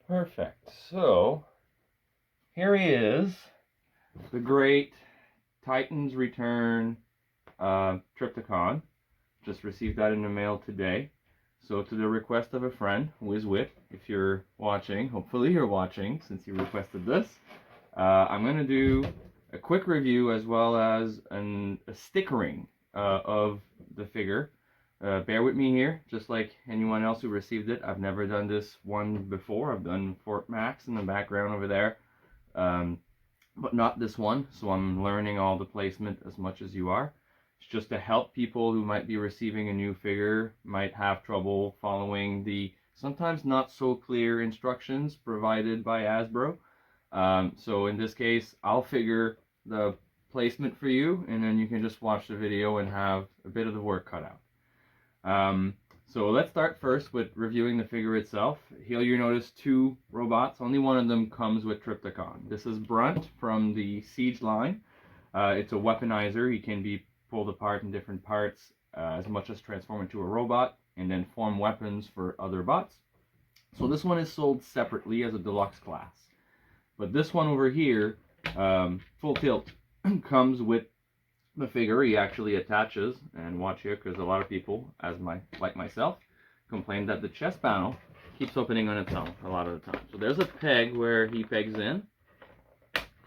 Perfect. So here he is, the great Titans Return Trypticon. Just received that in the mail today. So to the request of a friend, WizWit, if you're watching, hopefully you're watching since you requested this, I'm going to do a quick review as well as a stickering of the figure. Bear with me here, just like anyone else who received it. I've never done this one before. I've done Fort Max in the background over there, but not this one. So I'm learning all the placement as much as you are. It's just to help people who might be receiving a new figure, might have trouble following the sometimes not so clear instructions provided by Hasbro. So in this case, I'll figure the placement for you, and then you can just watch the video and have a bit of the work cut out. So let's start first with reviewing the figure itself. Here you notice two robots. Only one of them comes with Trypticon. This is Brunt from the Siege line. It's a weaponizer. He can be pulled apart in different parts as much as transform into a robot and then form weapons for other bots. So this one is sold separately as a deluxe class. But this one over here, full tilt, comes with the figure. He actually attaches, and watch here because a lot of people, like myself, complain that the chest panel keeps opening on its own a lot of the time. So there's a peg where he pegs in,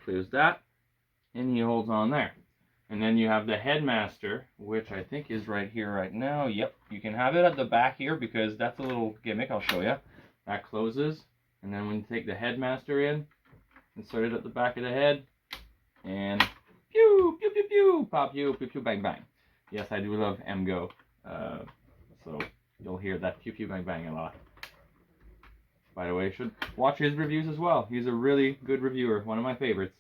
clears that, and he holds on there. And then you have the headmaster, which I think is right here right now. Yep, you can have it at the back here because that's a little gimmick. I'll show you. That closes, and then when you take the headmaster in, insert it at the back of the head, and pew, pew, pew, pew, pop, pew, pew, pew, bang, bang. Yes, I do love MGO, so you'll hear that pew, pew, bang, bang a lot. By the way, you should watch his reviews as well. He's a really good reviewer, one of my favorites.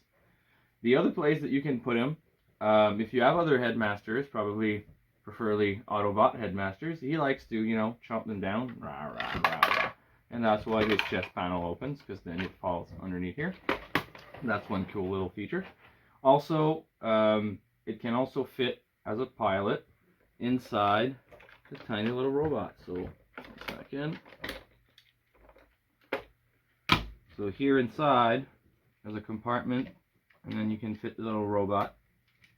The other place that you can put him, if you have other headmasters, probably preferably Autobot headmasters, he likes to, you know, chomp them down, rah, rah, rah, rah. And that's why his chest panel opens, because then it falls underneath here. That's one cool little feature. Also, it can also fit as a pilot inside the tiny little robot. So, 1 second. So here inside, there's a compartment, and then you can fit the little robot.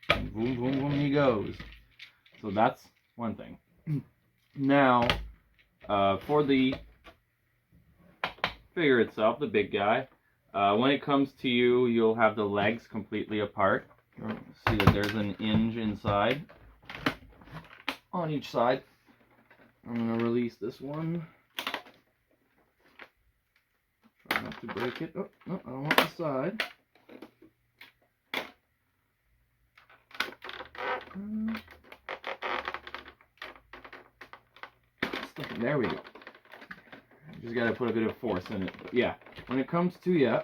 And boom, boom, boom, he goes. So that's one thing. Now, for the figure itself, the big guy, when it comes to you, you'll have the legs completely apart. See that there's an hinge inside on each side. I'm going to release this one. Try not to break it. Oh, no, I don't want the side. There we go. Just got to put a bit of force in it. But yeah, when it comes to you,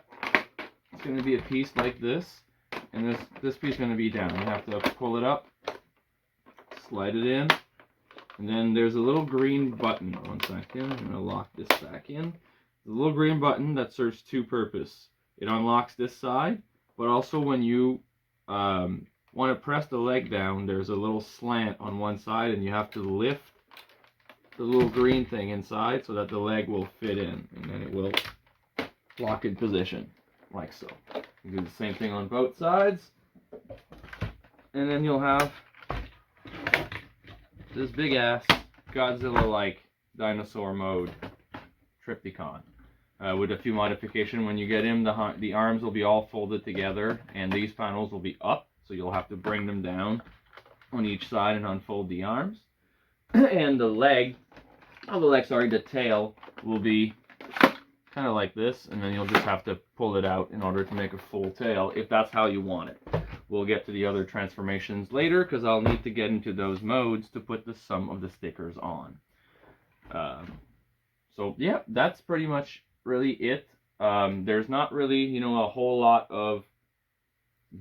it's going to be a piece like this. And this piece is going to be down. You have to pull it up, slide it in, and then there's a little green button. 1 second, I'm going to lock this back in. The little green button that serves two purposes. It unlocks this side, but also when you want to press the leg down, there's a little slant on one side, and you have to lift the little green thing inside so that the leg will fit in, and then it will lock in position, like so. You do the same thing on both sides, and then you'll have this big ass Godzilla-like dinosaur mode Trypticon. With a few modifications, when you get him, the arms will be all folded together, and these panels will be up, so you'll have to bring them down on each side and unfold the arms. And the tail will be kind of like this, and then you'll just have to pull it out in order to make a full tail, if that's how you want it. We'll get to the other transformations later, because I'll need to get into those modes to put some of the stickers on. So yeah, that's pretty much really it. There's not really, you know, a whole lot of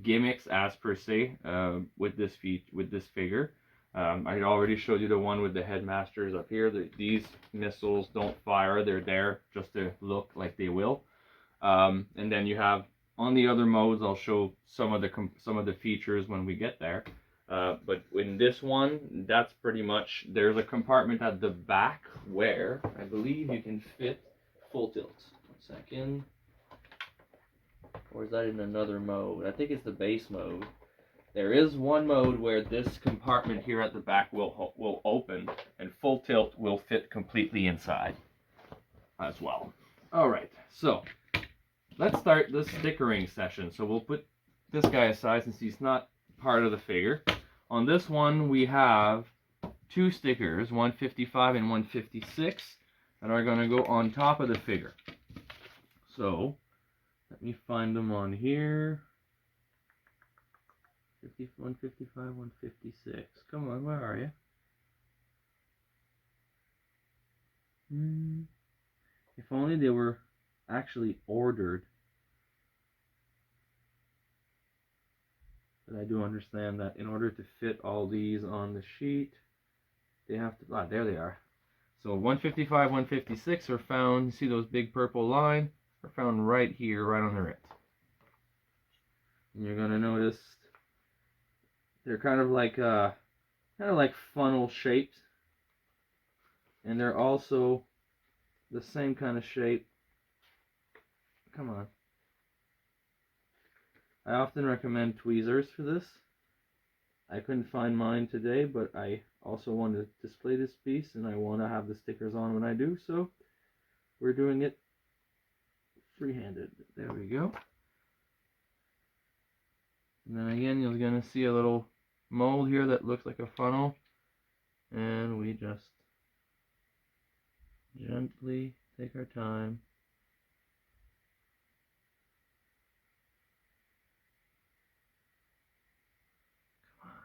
gimmicks as per se with this figure. I already showed you the one with the headmasters up here. These missiles don't fire; they're there just to look like they will. And then you have on the other modes. I'll show some of the features when we get there. But in this one, that's pretty much, there's a compartment at the back where I believe you can fit full tilt. 1 second. Or is that in another mode? I think it's the base mode. There is one mode where this compartment here at the back will open and full tilt will fit completely inside as well. Alright, so let's start the stickering session. So we'll put this guy aside since he's not part of the figure. On this one we have two stickers, 155 and 156, that are going to go on top of the figure. So let me find them on here. 155, 156. Come on, where are you? If only they were actually ordered. But I do understand that in order to fit all these on the sheet, they have to, there they are. So 155, 156 are found, you see those big purple lines, are found right here, right under it. And you're going to notice they're kind of like funnel shaped, and they're also the same kind of shape. Come on. I often recommend tweezers for this. I couldn't find mine today, but I also want to display this piece and I want to have the stickers on when I do, so we're doing it free-handed. There we go. And then again, you're going to see a little mold here that looks like a funnel, and we just gently take our time. Come on.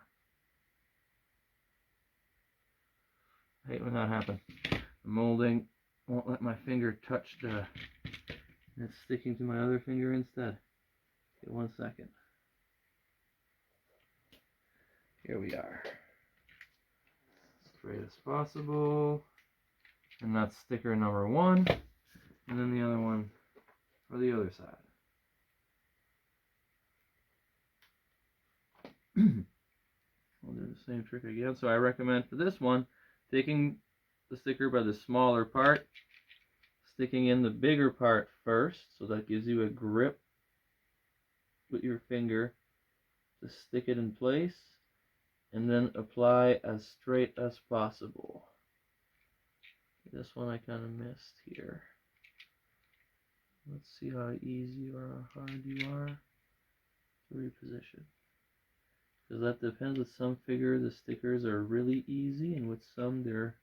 I hate when that happens. The molding won't let my finger touch the, it's sticking to my other finger instead. Okay, 1 second. Here we are. Straight as possible. And that's sticker number 1. And then the other one for the other side. We'll do the same trick again. So I recommend for this one, taking the sticker by the smaller part, sticking in the bigger part first, so that gives you a grip with your finger to stick it in place, and then apply as straight as possible. This one I kind of missed here. Let's see how easy or how hard you are to reposition. Because that depends. With some figures, the stickers are really easy, and with some, they're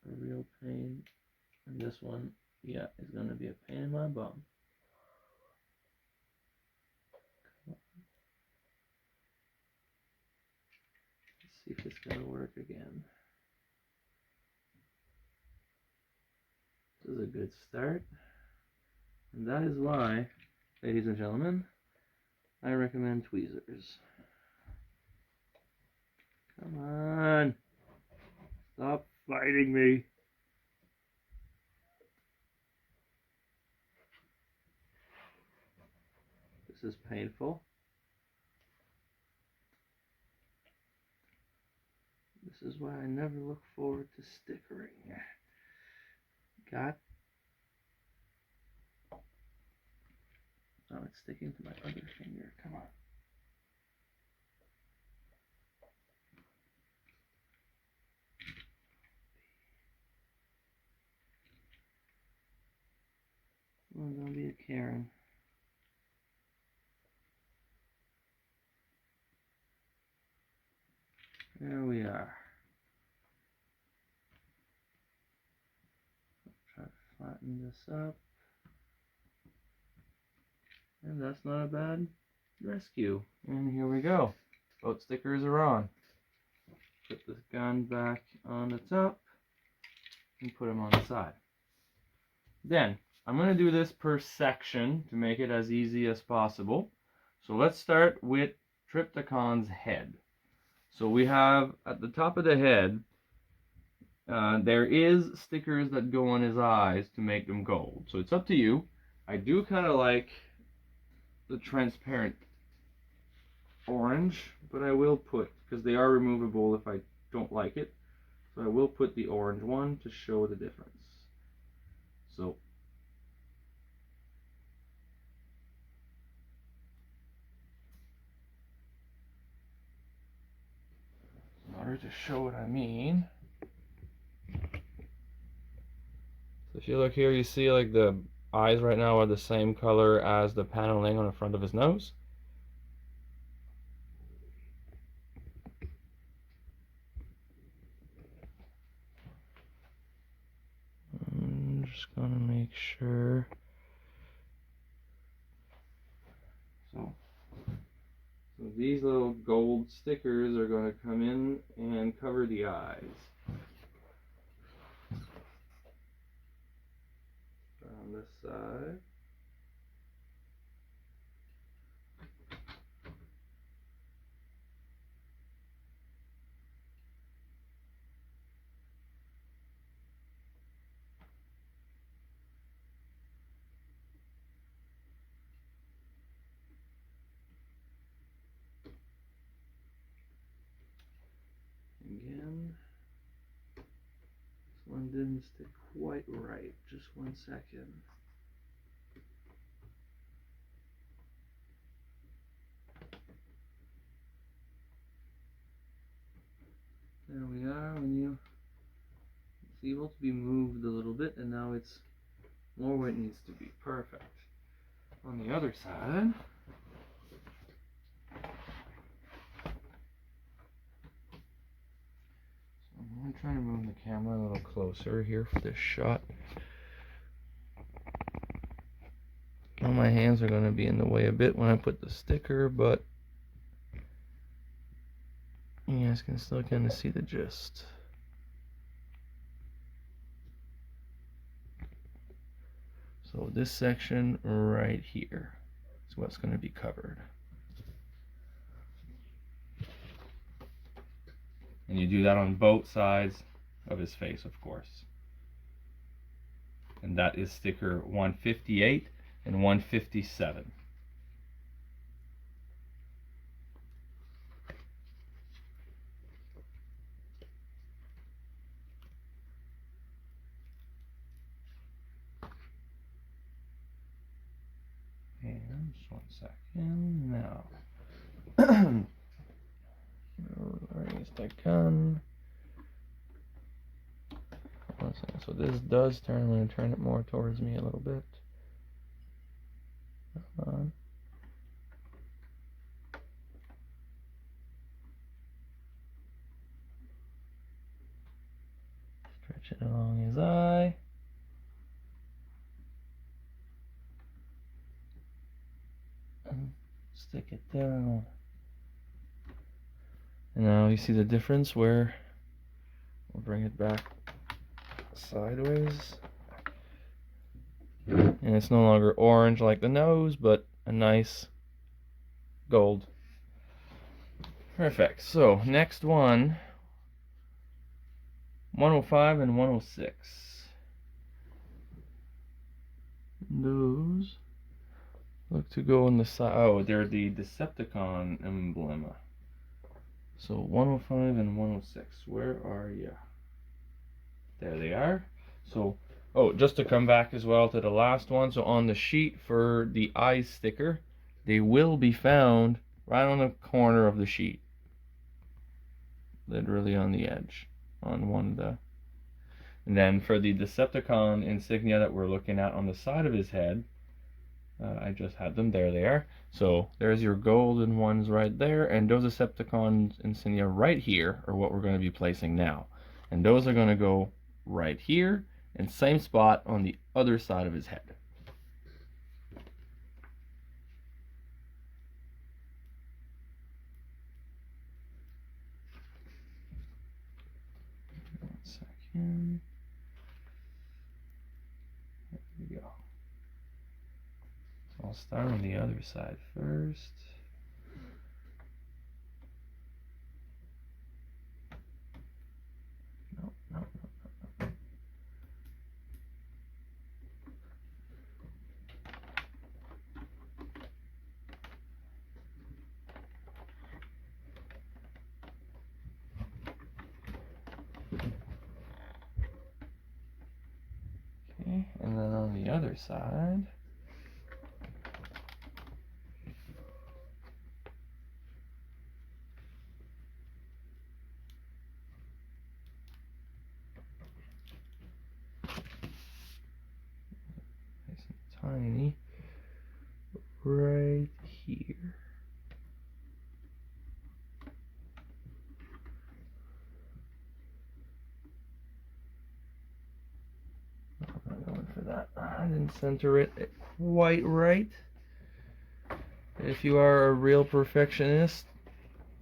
a real pain. And this one, yeah, is going to be a pain in my bum. Let's see if it's going to work again. This is a good start. And that is why, ladies and gentlemen, I recommend tweezers. Come on. Stop fighting me. This is painful. This is why I never look forward to stickering. Got. Oh, it's sticking to my other finger. Come on. Oh, don't be a Karen. There we are. Try to flatten this up. And that's not a bad rescue. And here we go. Both stickers are on. Put this gun back on the top and put them on the side. Then, I'm going to do this per section to make it as easy as possible. So let's start with Trypticon's head. So we have at the top of the head, there is stickers that go on his eyes to make them gold. So it's up to you. I do kind of like the transparent orange, but I will put, because they are removable if I don't like it, so I will put the orange one to show the difference. So show what I mean. So if you look here, you see like the eyes right now are the same color as the paneling on the front of his nose. I'm just gonna make sure. So these little gold stickers are going to come in and cover the eyes. On this side. Again, this one didn't stick quite right. Just 1 second. There we are. It's able to be moved a little bit, and now it's more where it needs to be. Perfect. On the other side. I'm going to try to move the camera a little closer here for this shot. Well, my hands are going to be in the way a bit when I put the sticker, but you guys can still kind of see the gist. So this section right here is what's going to be covered. And you do that on both sides of his face, of course. And that is sticker 158 and 157. And just 1 second now. Trypticon. So this does turn. I'm going to turn it more towards me a little bit. Come on. Stretch it along his eye. And stick it down. And now you see the difference where we'll bring it back sideways. And it's no longer orange like the nose, but a nice gold. Perfect. So next one, 105 and 106. Those look to go on the side. Oh, they're the Decepticon emblem. So 105 and 106. Where are you? There they are. So, oh, just to come back as well to the last one. So on the sheet for the eyes sticker, they will be found right on the corner of the sheet. Literally on the edge. On one of the... And then for the Decepticon insignia that we're looking at on the side of his head, I just had them. There they are. So there's your golden ones right there. And those Decepticon insignia right here are what we're going to be placing now. And those are going to go right here and same spot on the other side of his head. One second. There we go. So I'll start on the other side first. No. Okay, and then on the other side, right here. I'm not going for that. I didn't center it quite right. If you are a real perfectionist,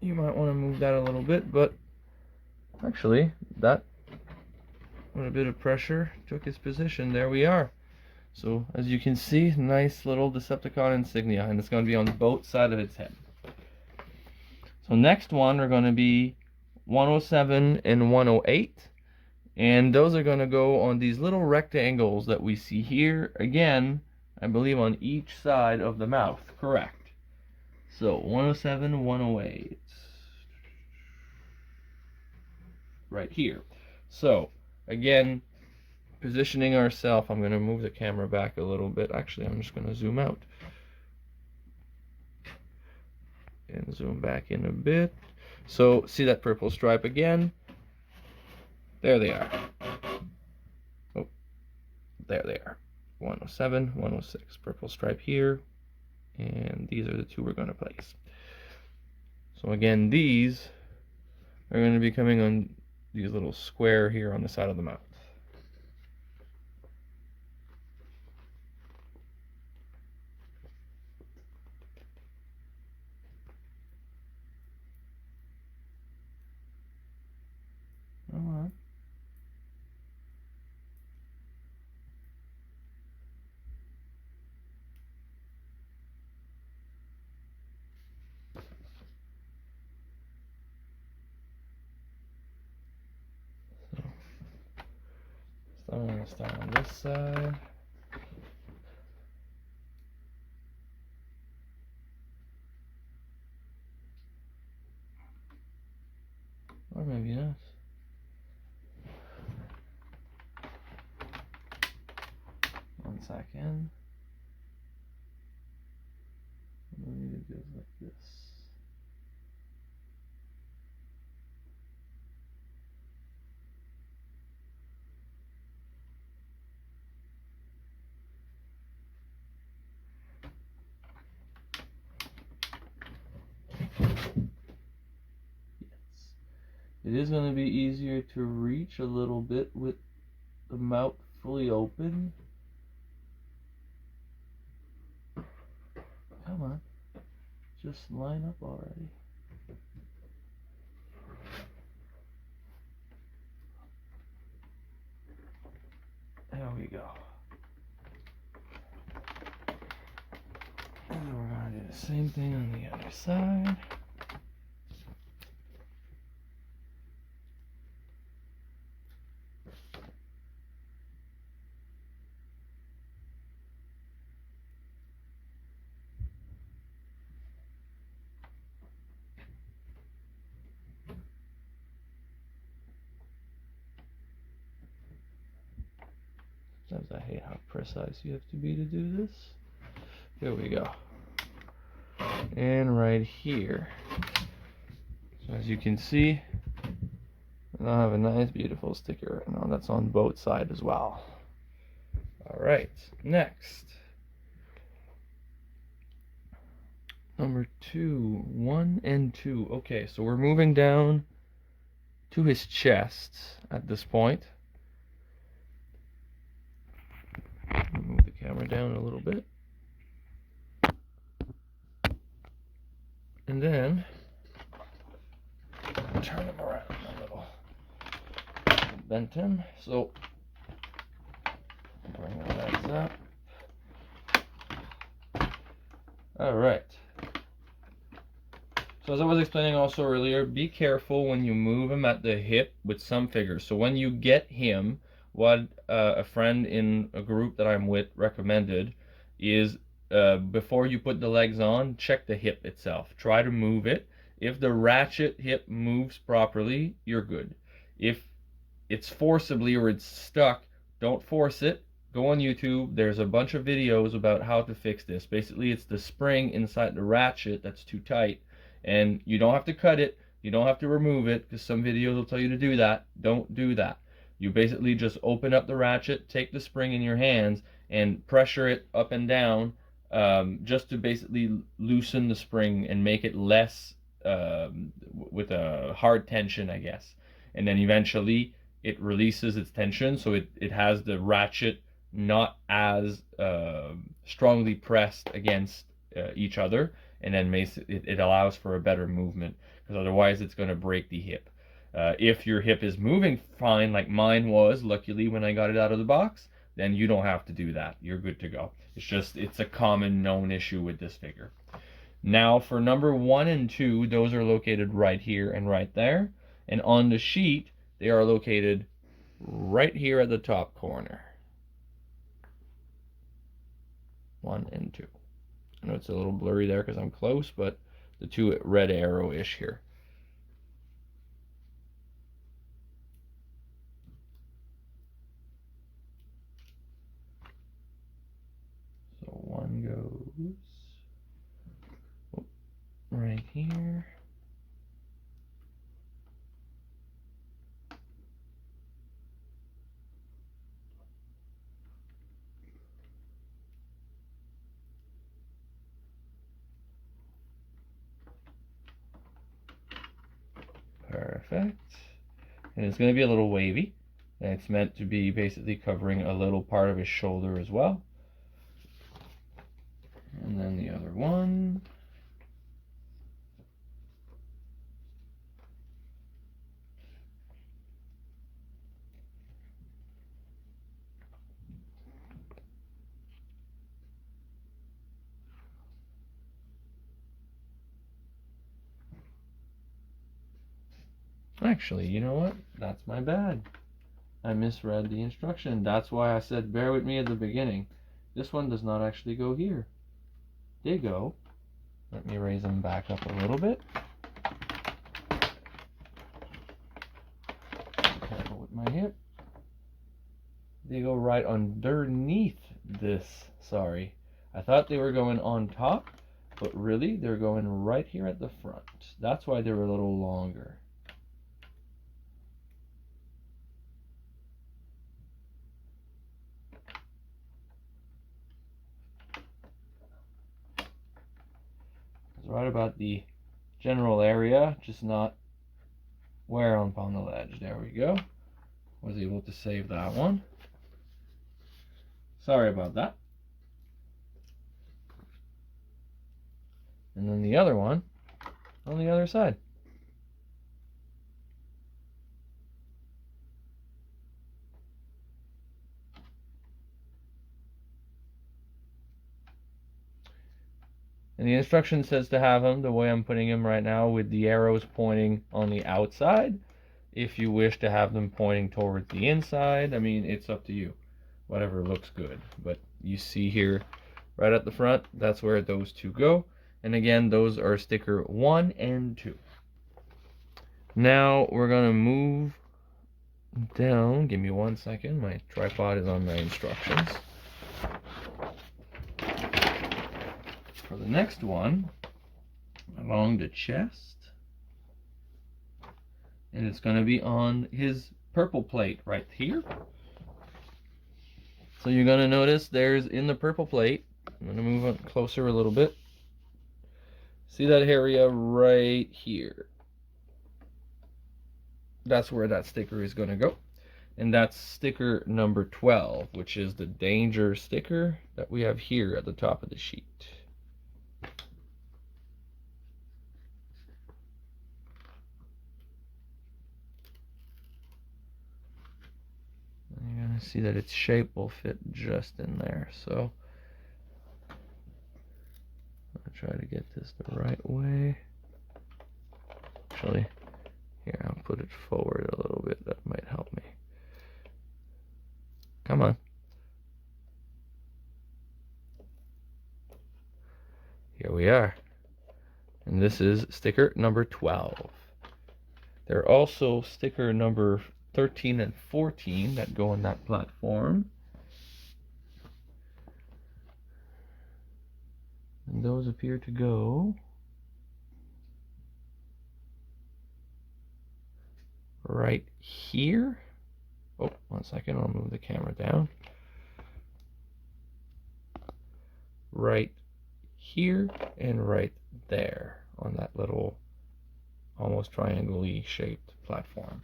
you might want to move that a little bit, but actually, that, with a bit of pressure, took its position. There we are. So, as you can see, nice little Decepticon insignia, and it's going to be on both sides of its head. So next one are going to be 107 and 108, and those are going to go on these little rectangles that we see here, again, I believe on each side of the mouth, correct. So 107, 108, right here. So again, positioning ourselves, I'm going to move the camera back a little bit. Actually, I'm just going to zoom out and zoom back in a bit. So see that purple stripe again? There they are. Oh, there they are. 107, 106, purple stripe here, and these are the two we're going to place. So again, these are going to be coming on these little square here on the side of the mouth. Alright. So I'm going to start on this side. Or maybe not. One second. Maybe it goes like this. It is going to be easier to reach a little bit with the mouth fully open. Come on, just line up already. There we go. And we're going to do the same thing on the other side. Sometimes I hate how precise you have to be to do this. Here we go. And right here. So as you can see, I have a nice beautiful sticker right now that's on both sides as well. Alright, next. Number 2, 1 and 2. Okay, so we're moving down to his chest at this point. Move the camera down a little bit. And then turn him around a little. Bent him. So bring the legs up. Alright. So as I was explaining also earlier, be careful when you move him at the hip with some figures. So when you get him, what a friend in a group that I'm with recommended is before you put the legs on, check the hip itself. Try to move it. If the ratchet hip moves properly, you're good. If it's forcibly or it's stuck, don't force it. Go on YouTube. There's a bunch of videos about how to fix this. Basically, it's the spring inside the ratchet that's too tight. And you don't have to cut it. You don't have to remove it, because some videos will tell you to do that. Don't do that. You basically just open up the ratchet, take the spring in your hands, and pressure it up and down just to basically loosen the spring and make it less with a hard tension, I guess. And then eventually it releases its tension, so it has the ratchet not as strongly pressed against each other, and then it allows for a better movement, because otherwise it's going to break the hip. If your hip is moving fine, like mine was, luckily, when I got it out of the box, then you don't have to do that. You're good to go. It's a common known issue with this figure. Now for number 1 and 2, those are located right here and right there. And on the sheet, they are located right here at the top corner. 1 and 2. I know it's a little blurry there because I'm close, but the 2 red arrow-ish here. So one goes right here. Perfect. And it's going to be a little wavy. And it's meant to be basically covering a little part of his shoulder as well. And then the other one. Actually, you know what? That's my bad. I misread the instruction. That's why I said bear with me at the beginning. This one does not actually go here. They go. Let me raise them back up a little bit. Careful with my hip. They go right underneath this. Sorry. I thought they were going on top, but really they're going right here at the front. That's why they're a little longer. It's right about the general area, just not where upon the ledge. There we go. Was able to save that one. Sorry about that. And then the other one on the other side. And the instruction says to have him the way I'm putting him right now, with the arrows pointing on the outside. If you wish to have them pointing towards the inside, I mean, it's up to you. Whatever looks good. But you see here, right at the front, that's where those two go. And again, those are sticker 1 and 2. Now we're going to move down. Give me 1 second. My tripod is on my instructions. For the next one, along the chest, and it's going to be on his purple plate right here. So you're going to notice there's in the purple plate, I'm going to move it closer a little bit. See that area right here? That's where that sticker is going to go. And that's sticker number 12, which is the danger sticker that we have here at the top of the sheet. You're going to see that its shape will fit just in there. So I'll try to get this the right way. Actually, here, I'll put it forward a little bit. That might help me. Come on. Here we are. And this is sticker number 12. There are also sticker number 13 and 14 that go on that platform. And those appear to go right here. Oh, 1 second, I'll move the camera down. right here and right there on that little almost triangle-y shaped platform.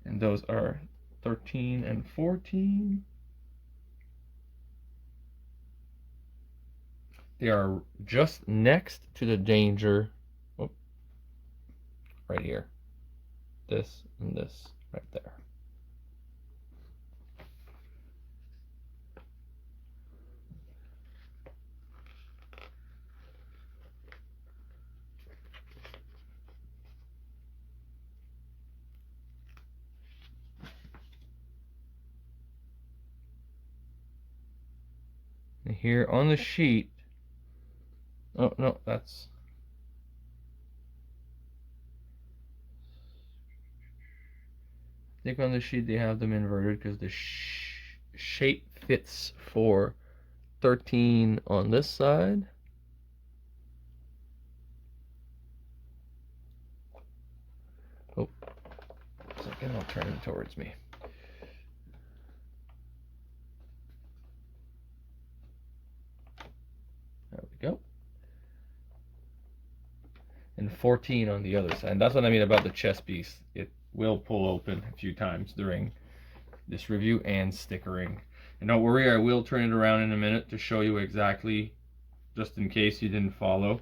And those are 13 and 14. They are just next to the danger, oh, right here. This and this right there. And here on the sheet, oh no, that's, I think on the sheet they have them inverted because the shape fits for 13 on this side. Oh, a second, I'll turn it towards me. There we go. And 14 on the other side. And that's what I mean about the chest piece. It will pull open a few times during this review and stickering. And don't worry, I will turn it around in a minute to show you exactly, just in case you didn't follow,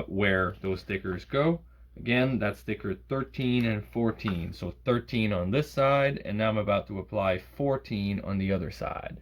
where those stickers go. Again, that's sticker 13 and 14. So 13 on this side, and now I'm about to apply 14 on the other side.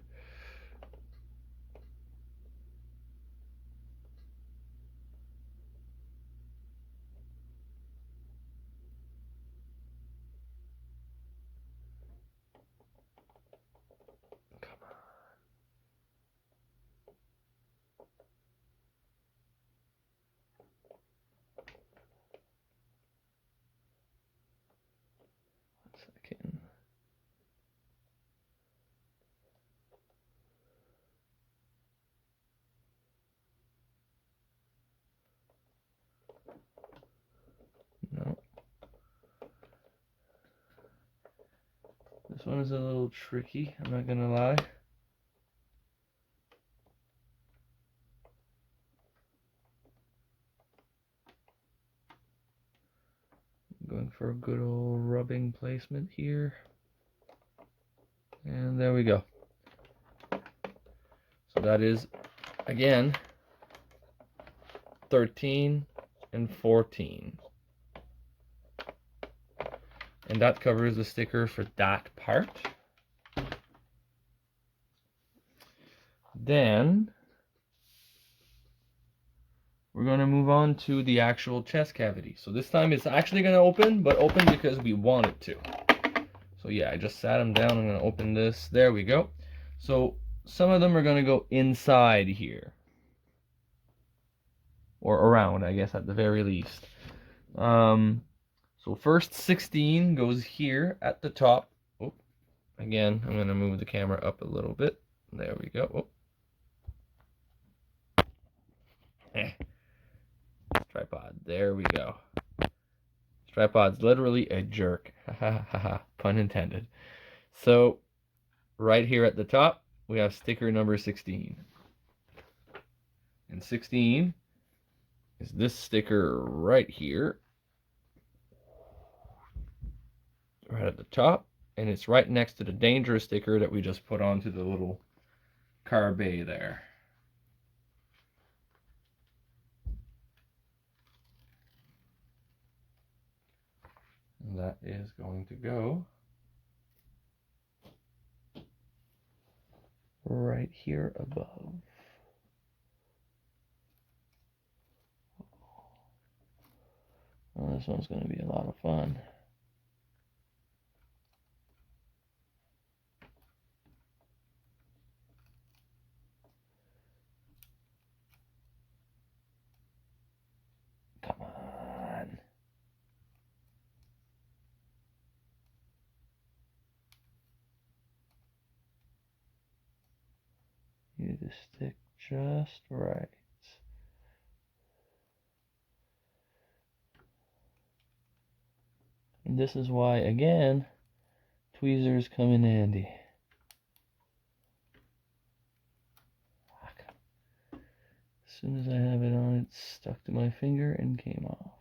Second. No. This one is a little tricky, I'm not gonna lie. Going for a good old rubbing placement here. And there we go. So that is, again, 13 and 14. And that covers the sticker for that part. Then we're going to move on to the actual chest cavity. So this time it's actually going to open, but open because we want it to. So yeah, I just sat them down. I'm going to open this. There we go. So some of them are going to go inside here. Or around, I guess, at the very least. So first 16 goes here at the top. Oh, again, I'm going to move the camera up a little bit. There we go. Oh. Tripod. There we go. Tripod's literally a jerk. Pun intended. So right here at the top, we have sticker number 16. And 16 is this sticker right here. Right at the top. And it's right next to the dangerous sticker that we just put onto the little car bay there. And that is going to go right here above. Well, this one's going to be a lot of fun. Come on. You need to stick just right. And this is why, again, tweezers come in handy. soon as I have it on, it stuck to my finger and came off.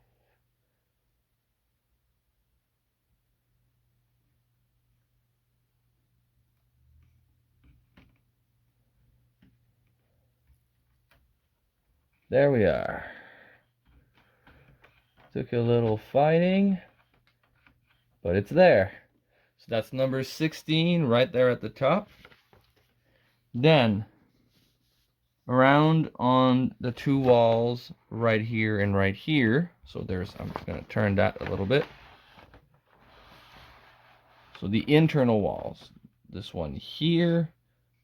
There we are. Took a little fighting, but it's there. So that's number 16 right there at the top. Then, around on the two walls right here and right here, so there's, I'm just going to turn that a little bit. So the internal walls, this one here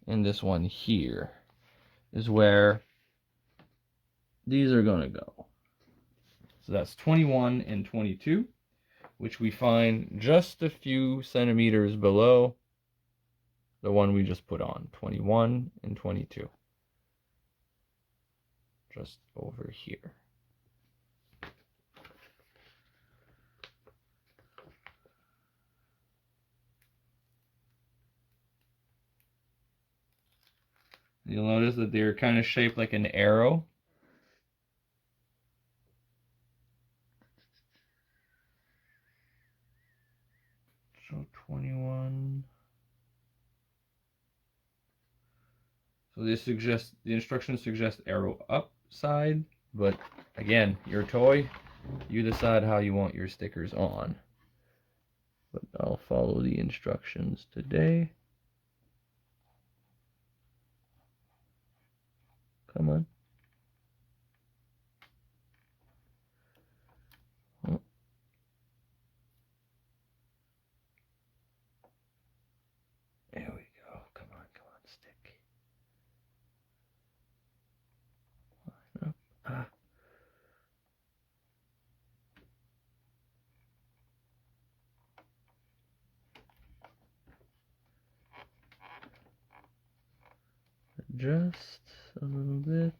and this one here, is where these are going to go. So that's 21 and 22, which we find just a few centimeters below the one we just put on, 21 and 22. Just over here. You'll notice that they're kind of shaped like an arrow. So 21. So this suggests, the instructions suggest arrow up side, but again, your toy, you decide how you want your stickers on. But I'll follow the instructions today. Come on. Oh. There we go. Come on, stick. Line up. Ah. Adjust a little bit.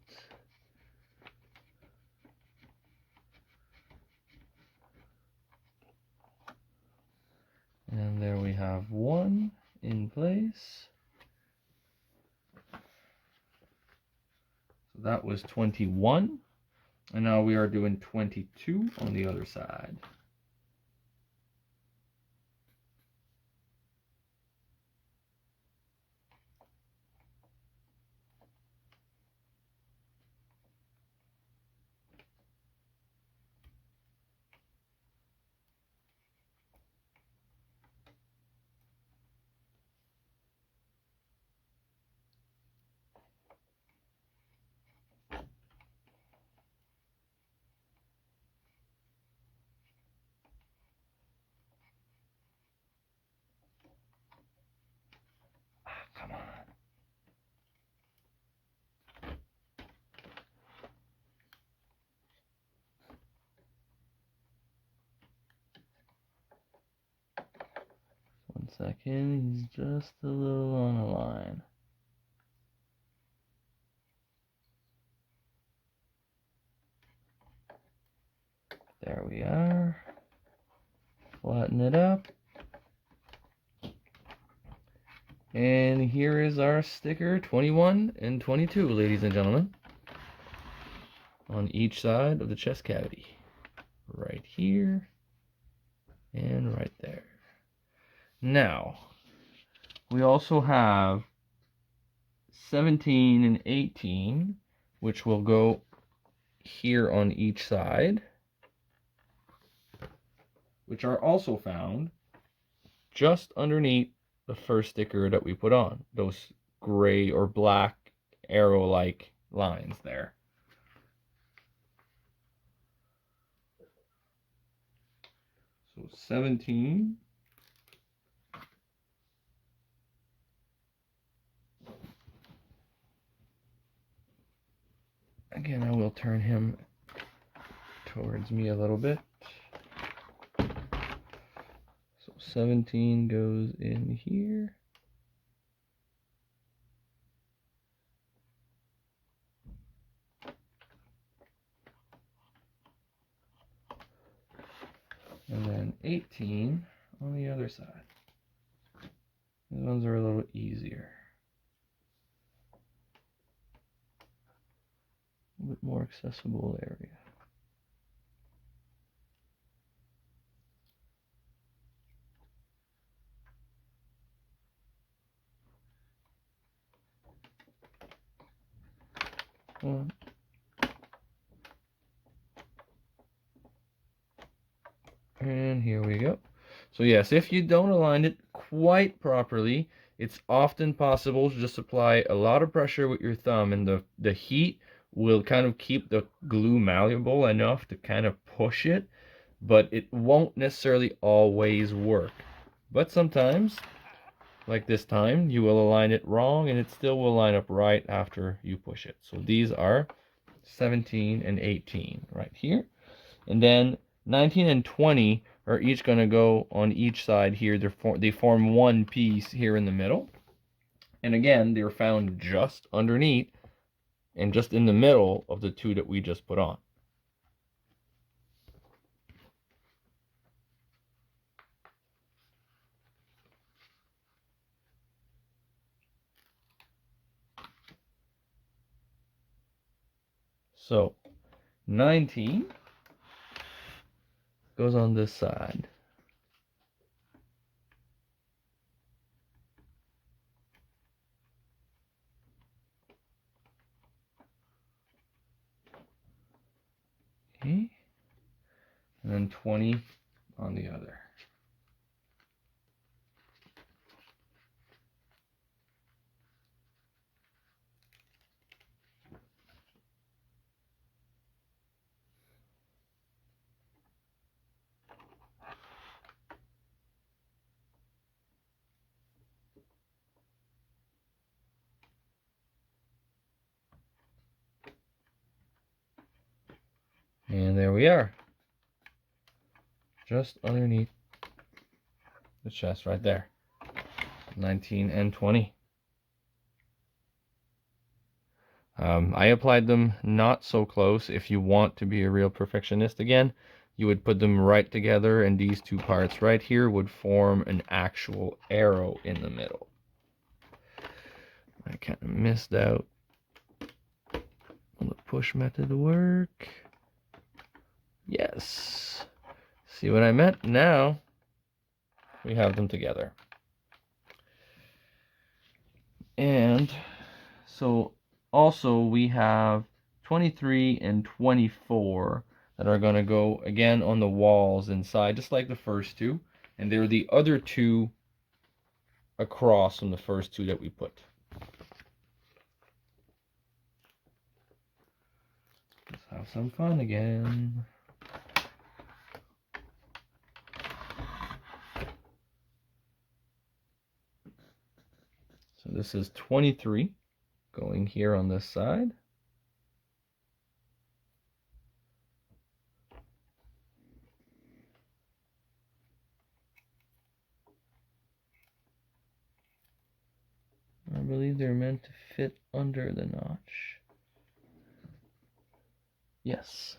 And there we have one in place. So that was 21. And now we are doing 22 on the other side. Come on. One second, he's just a little on a line. There we are. Flatten it up. And here is our sticker 21 and 22, ladies and gentlemen. On each side of the chest cavity. Right here and right there. Now, we also have 17 and 18, which will go here on each side, which are also found just underneath the first sticker that we put on. Those gray or black arrow-like lines there. So 17. Again, I will turn him towards me a little bit. So 17 goes in here. And then 18 on the other side. These ones are a little easier. bit more accessible area. One. And here we go. So yes, if you don't align it quite properly, it's often possible to just apply a lot of pressure with your thumb, and the heat will kind of keep the glue malleable enough to kind of push it, but it won't necessarily always work. But sometimes, like this time, you will align it wrong and it still will line up right after you push it. So these are 17 and 18 right here. And then 19 and 20 are each going to go on each side here. They form one piece here in the middle. And again, they're found just underneath and just in the middle of the two that we just put on. So 19 goes on this side. Okay. And then 20 on the other. And there we are. Just underneath the chest right there. 19 and 20. I applied them not so close. If you want to be a real perfectionist again, you would put them right together, and these two parts right here would form an actual arrow in the middle. I kind of missed out on the push method to work. Yes. See what I meant? Now we have them together. And so also we have 23 and 24 that are going to go again on the walls inside, just like the first two. And they're the other two across from the first two that we put. Let's have some fun again. So this is 23 going here on this side. I believe they're meant to fit under the notch. Yes.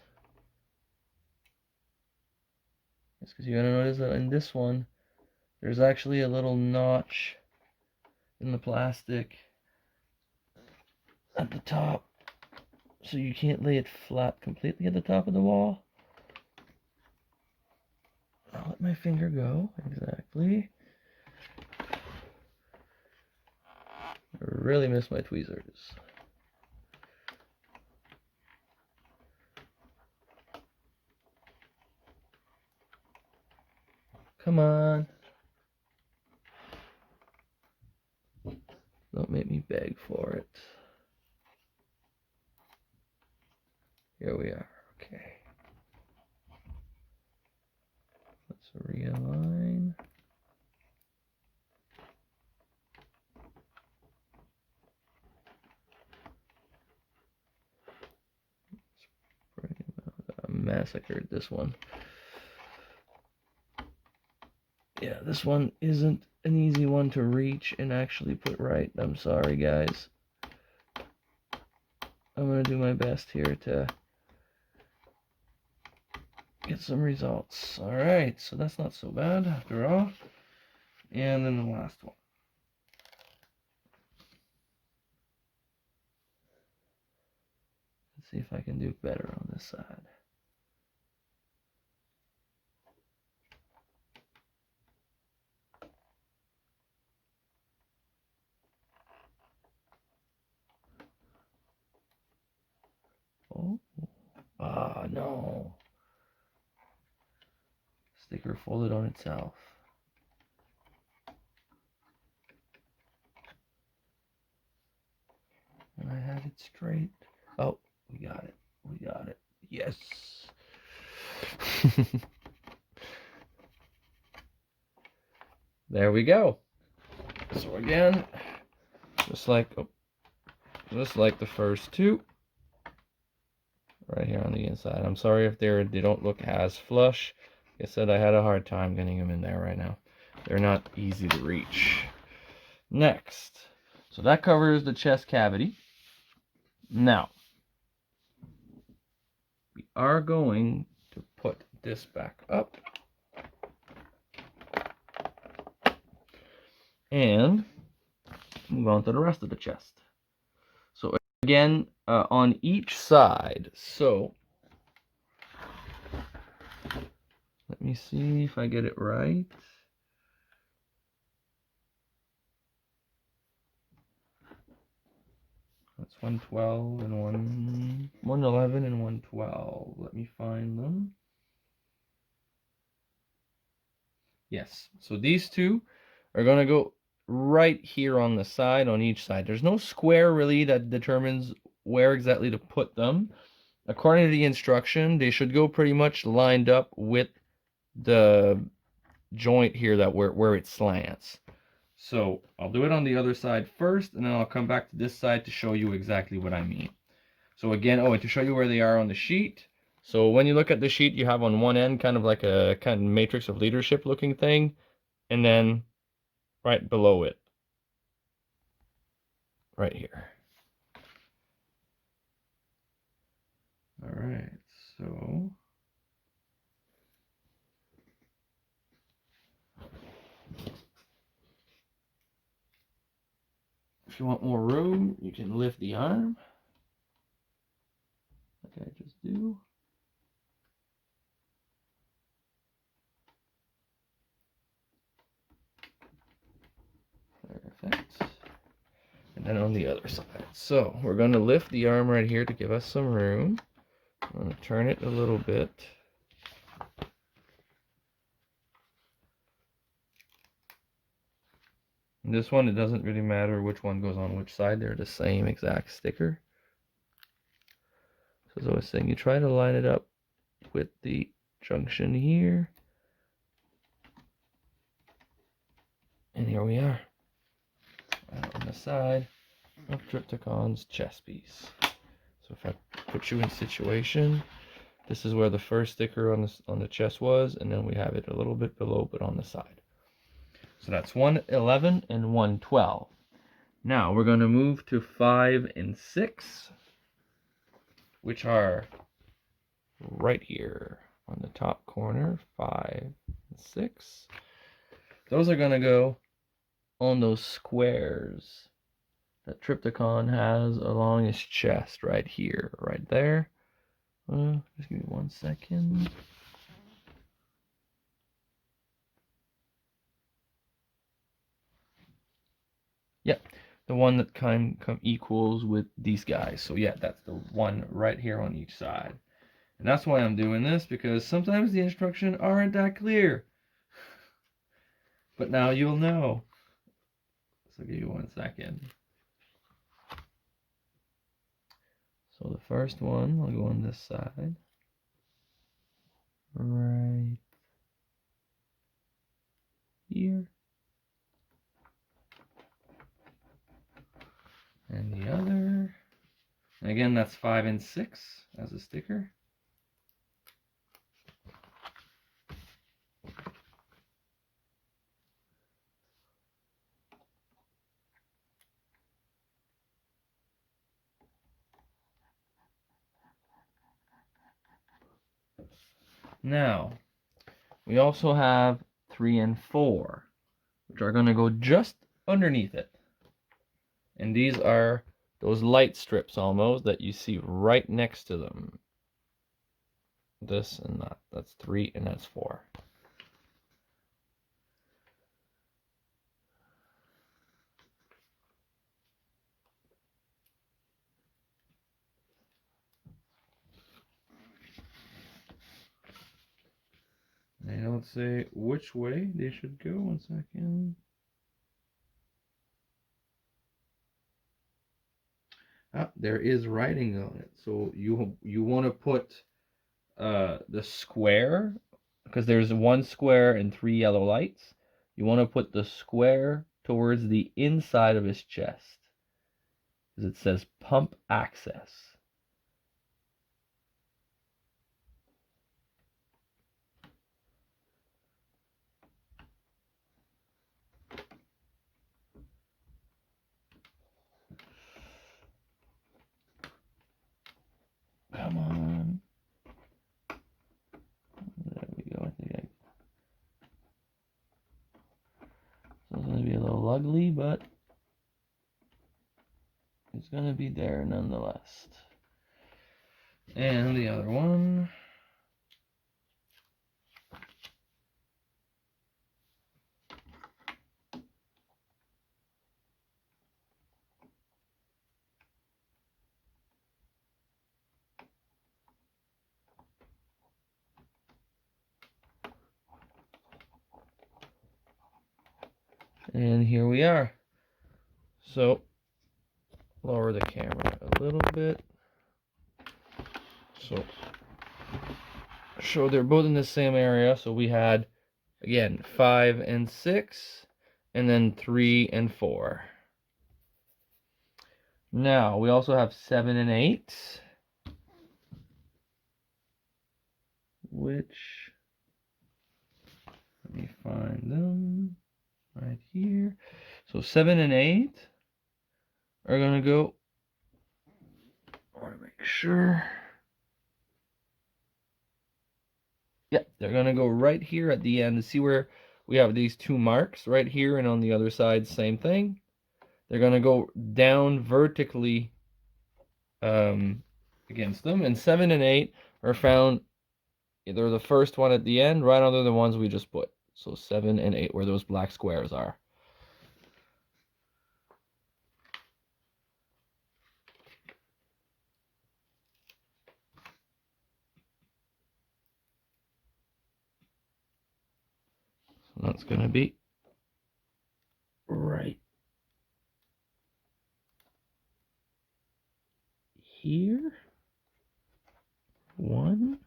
Yes, because you gotta notice that in this one, there's actually a little notch in the plastic at the top. So you can't lay it flat completely at the top of the wall. I'll let my finger go. Exactly. I really miss my tweezers. Come on. Don't make me beg for it. Here we are. Okay. Let's realign. I massacred this one. Yeah, this one isn't an easy one to reach and actually put right. I'm sorry, guys. I'm going to do my best here to get some results. Alright, so that's not so bad after all. And then the last one. Let's see if I can do better on this side. Oh, ah, no. Sticker folded on itself. And I had it straight. Oh, we got it. We got it. Yes. There we go. So again, just like the first two, right here on the inside. I'm sorry if they don't look as flush. Like I said, I had a hard time getting them in there right now. They're not easy to reach. Next, so that covers the chest cavity. Now, we are going to put this back up and move on to the rest of the chest. So again, on each side, so let me see if I get it right. That's 112 and 111 and 112. Let me find them. Yes, so these two are going to go right here on the side, on each side. There's no square really that determines where exactly to put them. According to the instruction, they should go pretty much lined up with the joint here that where it slants. So I'll do it on the other side first, and then I'll come back to this side to show you exactly what I mean. So again, and to show you where they are on the sheet. So when you look at the sheet, you have on one end kind of like a kind of matrix of leadership looking thing, and then right below it, right here. All right, so if you want more room, you can lift the arm, like I just do. Perfect. And then on the other side. So we're going to lift the arm right here to give us some room. I'm going to turn it a little bit. And this one, it doesn't really matter which one goes on which side. They're the same exact sticker. So as I was saying, you try to line it up with the junction here. And here we are. Right on the side of Trypticon's chest piece. So if I put you in situation, this is where the first sticker on the chest was, and then we have it a little bit below, but on the side. So that's 111 and 112. Now we're going to move to 5 and 6, which are right here on the top corner, 5 and 6. Those are going to go on those squares that Trypticon has along his chest right here, right there. Just give me 1 second. Yep, the one that kind of equals with these guys. So yeah, that's the one right here on each side. And that's why I'm doing this, because sometimes the instructions aren't that clear. But now you'll know. So give you 1 second. So the first one will go on this side. Right here. And the other. And again, that's 5 and 6 as a sticker. Now, we also have 3 and 4, which are going to go just underneath it. And these are those light strips almost that you see right next to them. This and that. That's 3 and that's 4. They don't say which way they should go. 1 second. Ah, there is writing on it. So you want to put the square, because there's 1 square and 3 yellow lights. You want to put the square towards the inside of his chest, because it says pump access. Come on. There we go. I think so it's going to be a little ugly, but it's going to be there nonetheless. And the other one. And here we are. So, lower the camera a little bit. So they're both in the same area. So we had, again, 5 and 6, and then 3 and 4. Now, we also have 7 and 8, which, let me find them right here. So 7 and 8 are going to go, I want to make sure. Yeah, they're going to go right here at the end. See where we have these 2 marks right here, and on the other side, same thing. They're going to go down vertically against them. And 7 and 8 are found either the first one at the end, right under the ones we just put. So 7 and 8, where those black squares are. So that's going to be right here. 1.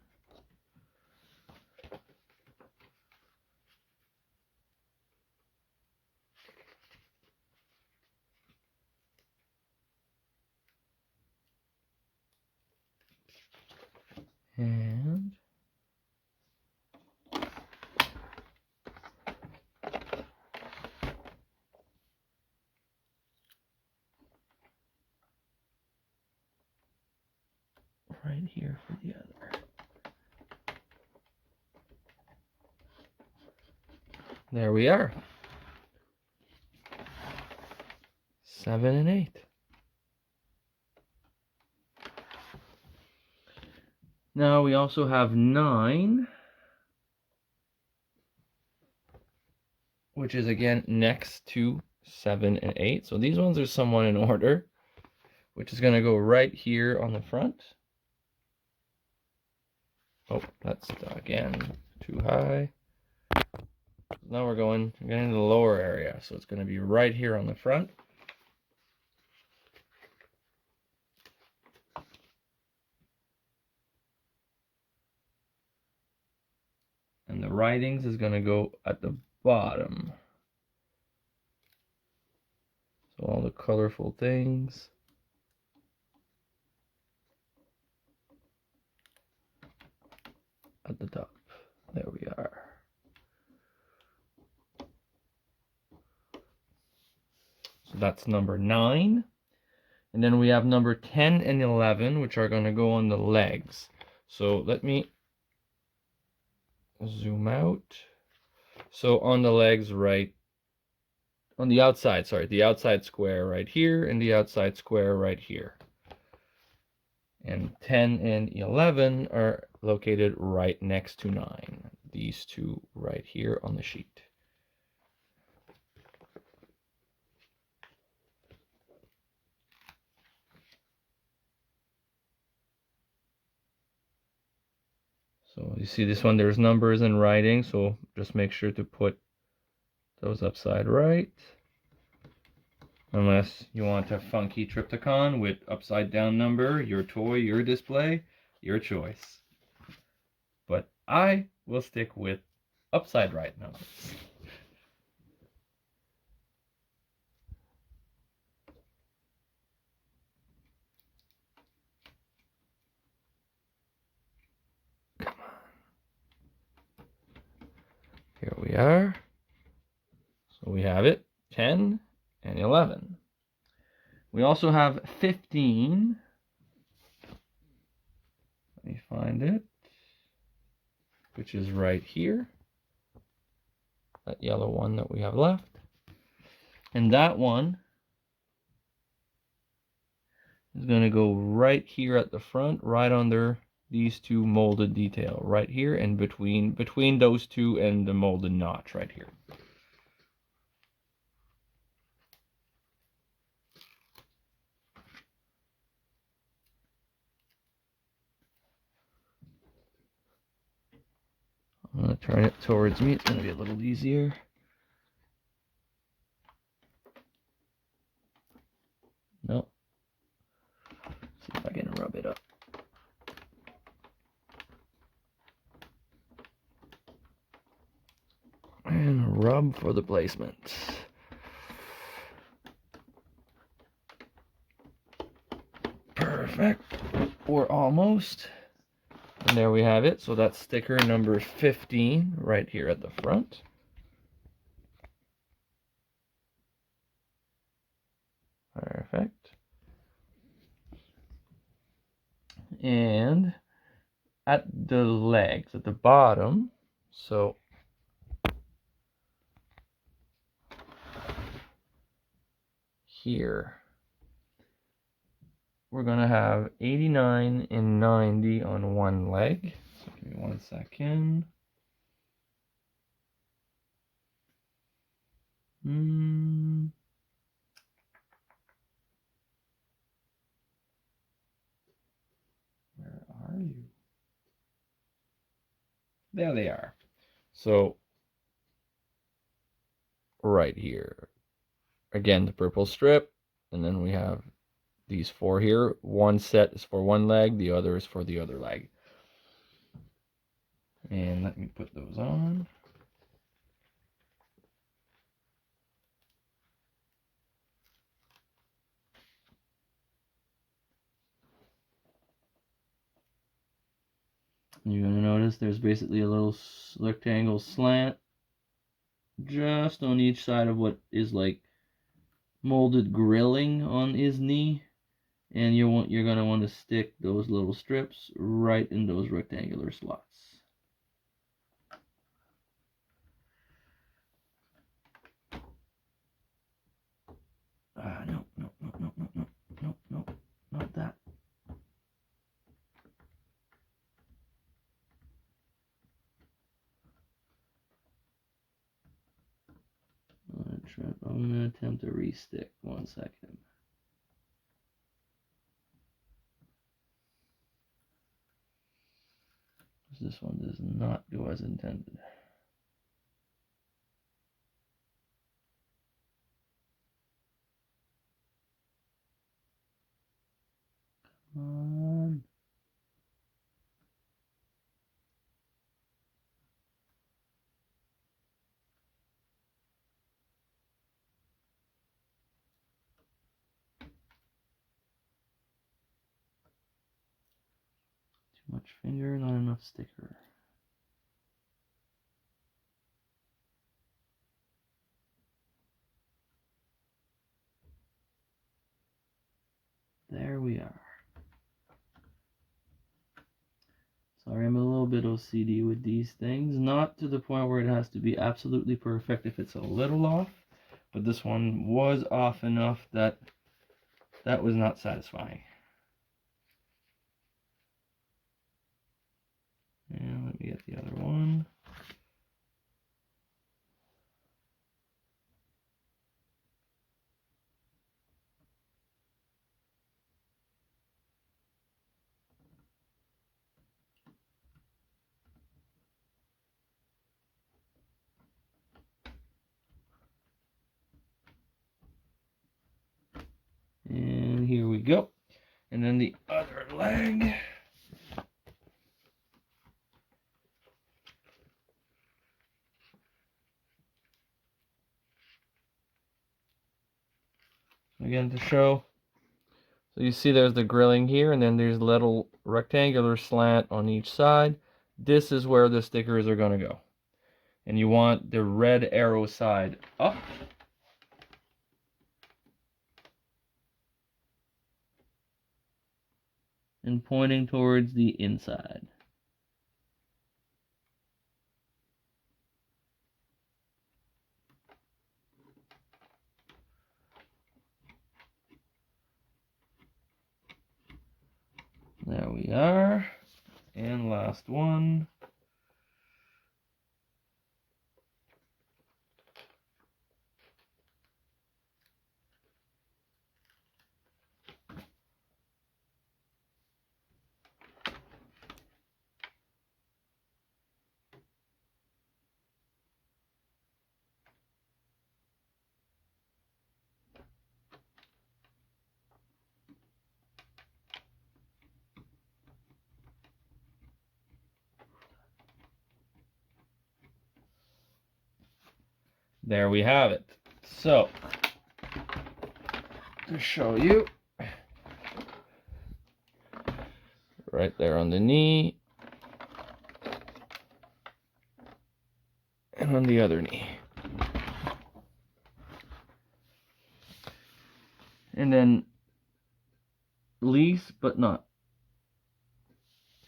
And right here for the other. There we are. 7 and 8. Now we also have 9, which is again next to 7 and 8. So these ones are somewhat in order, which is going to go right here on the front. Oh, that's again too high. Now we're getting into the lower area, so it's going to be right here on the front. And the writings is going to go at the bottom. So all the colorful things. At the top. There we are. So that's number 9. And then we have number 10 and 11, which are going to go on the legs. So let me zoom out. So on the legs right on the outside, sorry, the outside square right here and the outside square right here. And 10 and 11 are located right next to 9. These two right here on the sheet. So you see this one, there's numbers and writing, so just make sure to put those upside right. Unless you want a funky Trypticon with upside down number, your toy, your display, your choice. But I will stick with upside right numbers. Come on. Here we are. So we have it, 10 and 11. We also have 15. Let me find it. Which is right here. That yellow one that we have left. And that one is going to go right here at the front, right under these two molded detail, right here and between those two and the molded notch right here. I'm going to turn it towards me. It's going to be a little easier. Nope. See if I can rub it up. And rub for the placement. Perfect. Or almost. And there we have it. So that's sticker number 15 right here at the front. Perfect. And at the legs, at the bottom, so here, we're going to have 89 and 90 on one leg. So give me 1 second. Where are you? There they are. So right here, again, the purple strip, and then we have these 4 here. One set is for one leg, the other is for the other leg. And let me put those on. You're going to notice there's basically a little rectangle slant just on each side of what is like molded grilling on his knee. And you're going to want to stick those little strips right in those rectangular slots. No, not that. I'm going to attempt to re-stick. 1 second. This one does not go as intended. Come on. Too much finger, not enough sticker. There we are. Sorry, I'm a little bit OCD with these things. Not to the point where it has to be absolutely perfect if it's a little off, but this one was off enough that that was not satisfying. And let me get the other one. And here we go. And then the other leg. Again to show. So you see there's the grilling here, and then there's a little rectangular slant on each side. This is where the stickers are going to go. And you want the red arrow side up. And pointing towards the inside. There we are. And last one. There we have it. So, to show you, right there on the knee, and on the other knee. And then, least but not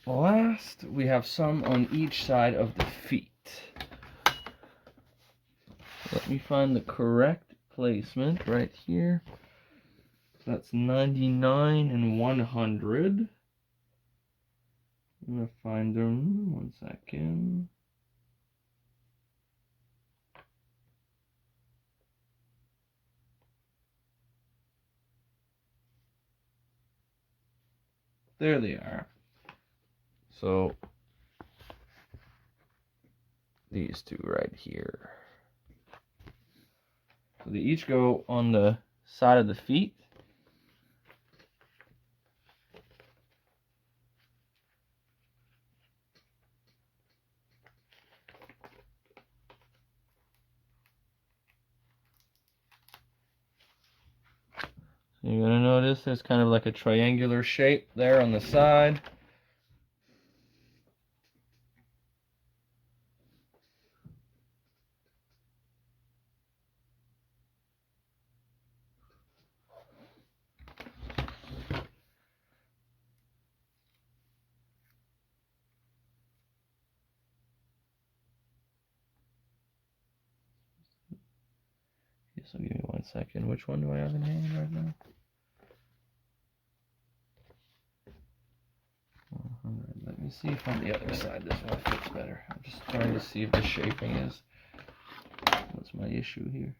last, we have some on each side of the feet. Let me find the correct placement right here. So that's 99 and 100. I'm going to find them. 1 second. There they are. So these two right here. So they each go on the side of the feet. So you're gonna notice there's kind of like a triangular shape there on the side. So give me 1 second. Which one do I have in hand right now? 100. Let me see if on the other side this one fits better. I'm just trying to see if the shaping is what's my issue here.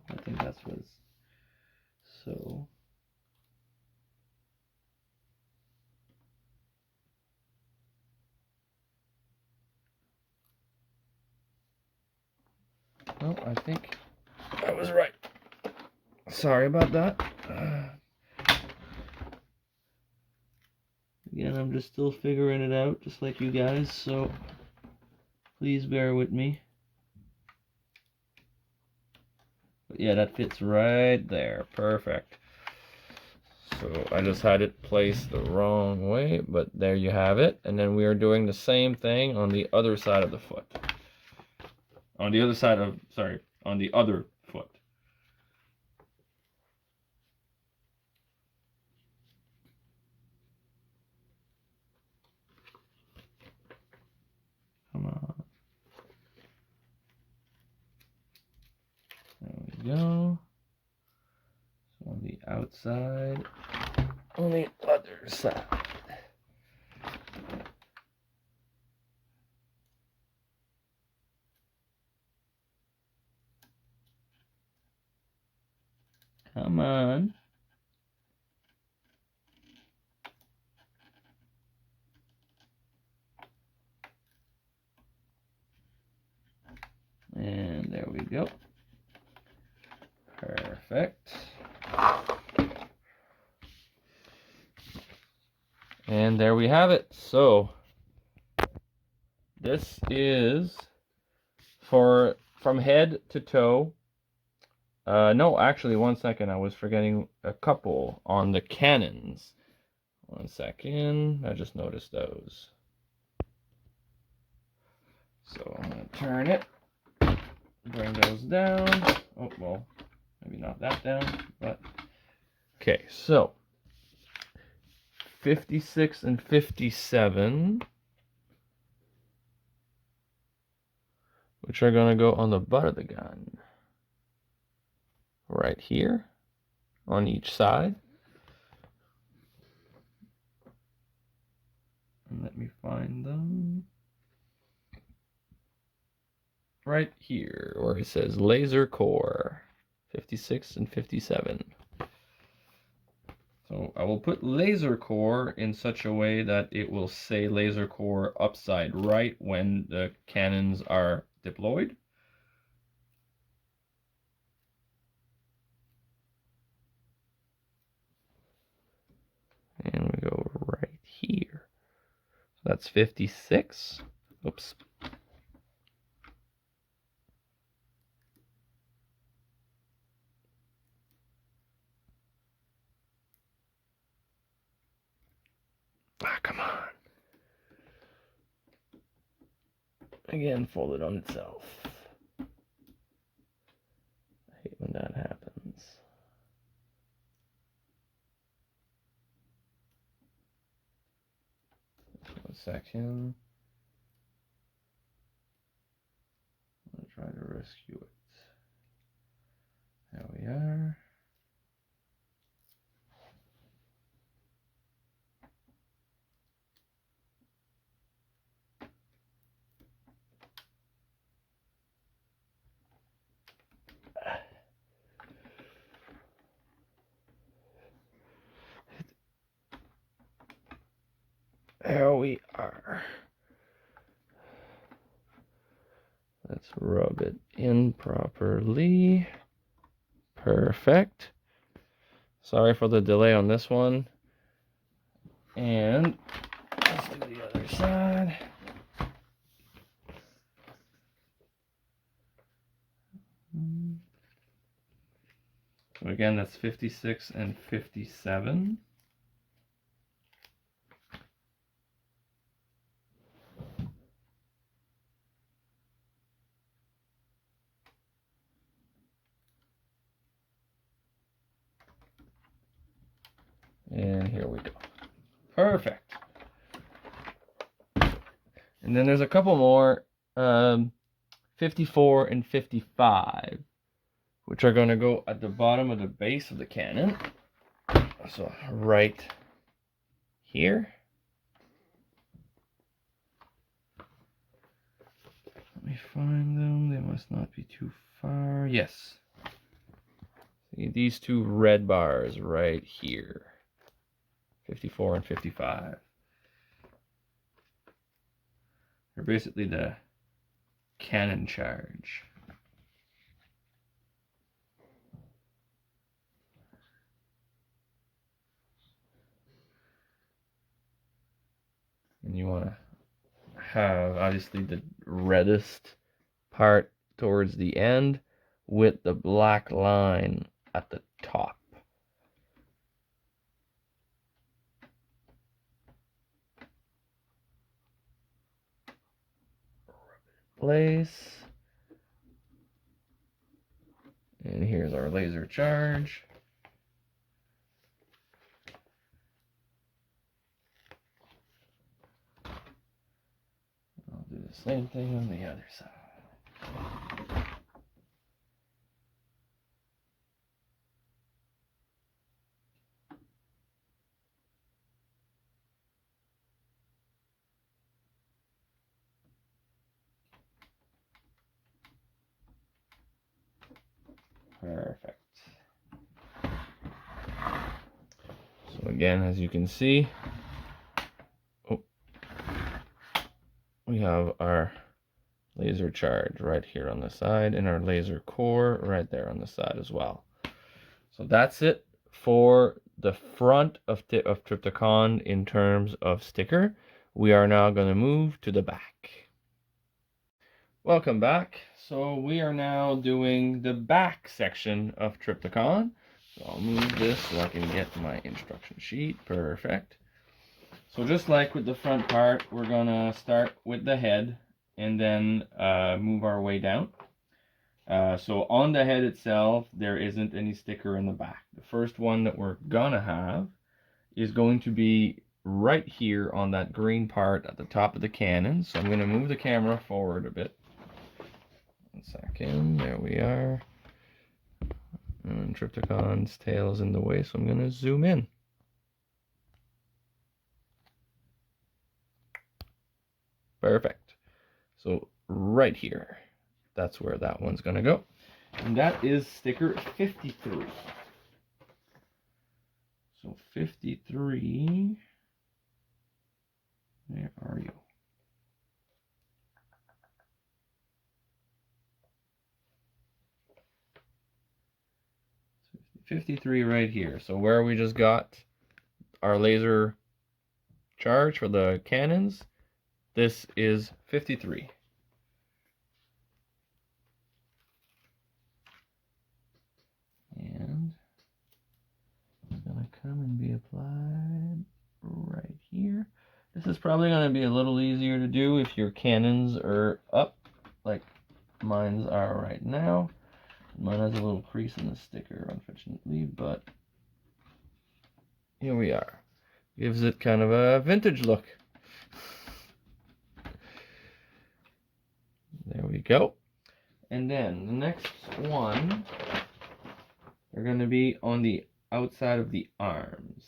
I think that's what's so. No, I think I was right. Sorry about that. Again, I'm just still figuring it out, just like you guys, so please bear with me. But yeah, that fits right there. Perfect. So I just had it placed the wrong way, but there you have it. And then we are doing the same thing on the other side of the foot. On the other side of, sorry, on the other foot. outside on the other side. Come on. And there we go. Perfect. And there we have it. So this is from head to toe. No, actually, one second. I was forgetting a couple on the cannons. One second. I just noticed those. So I'm going to turn it. Bring those down. Oh, well, maybe not that down, but okay. So 56 and 57, which are going to go on the butt of the gun. Right here on each side. And let me find them. Right here where it says laser core 56 and 57. So I will put laser core in such a way that it will say laser core upside right when the cannons are deployed. And we go right here. So that's 56. Oops. Ah, come on. Again, fold it on itself. I hate when that happens. One second. I'm gonna try to rescue it. There we are. There we are. Let's rub it in properly. Perfect. Sorry for the delay on this one. And let's do the other side. So again, that's 56 and 57. And here we go. Perfect. And then there's a couple more, 54 and 55, which are going to go at the bottom of the base of the cannon. So right here. Let me find them. They must not be too far. Yes. See these two red bars right here. 54 and 55. They're basically the cannon charge. And you want to have obviously the reddest part towards the end with the black line at the top. Place. And here's our laser charge. I'll do the same thing on the other side. Perfect. So again, as you can see, we have our laser charge right here on the side and our laser core right there on the side as well. So that's it for the front of Trypticon in terms of sticker. We are now going to move to the back. Welcome back. So we are now doing the back section of Trypticon. So I'll move this so I can get my instruction sheet. Perfect. So just like with the front part, we're going to start with the head and then move our way down. So on the head itself, there isn't any sticker in the back. The first one that we're going to have is going to be right here on that green part at the top of the cannon. So I'm going to move the camera forward a bit. 1 second, there we are. And Trypticon's tail's in the way, so I'm going to zoom in. Perfect. So right here, that's where that one's going to go. And that is sticker 53. So 53, where are you? 53 right here. So where we just got our laser charge for the cannons, this is 53. And it's going to come and be applied right here. This is probably going to be a little easier to do if your cannons are up like mine's are right now. Mine has a little crease in the sticker, unfortunately, but here we are. Gives it kind of a vintage look. There we go. And then the next one, they're going to be on the outside of the arms.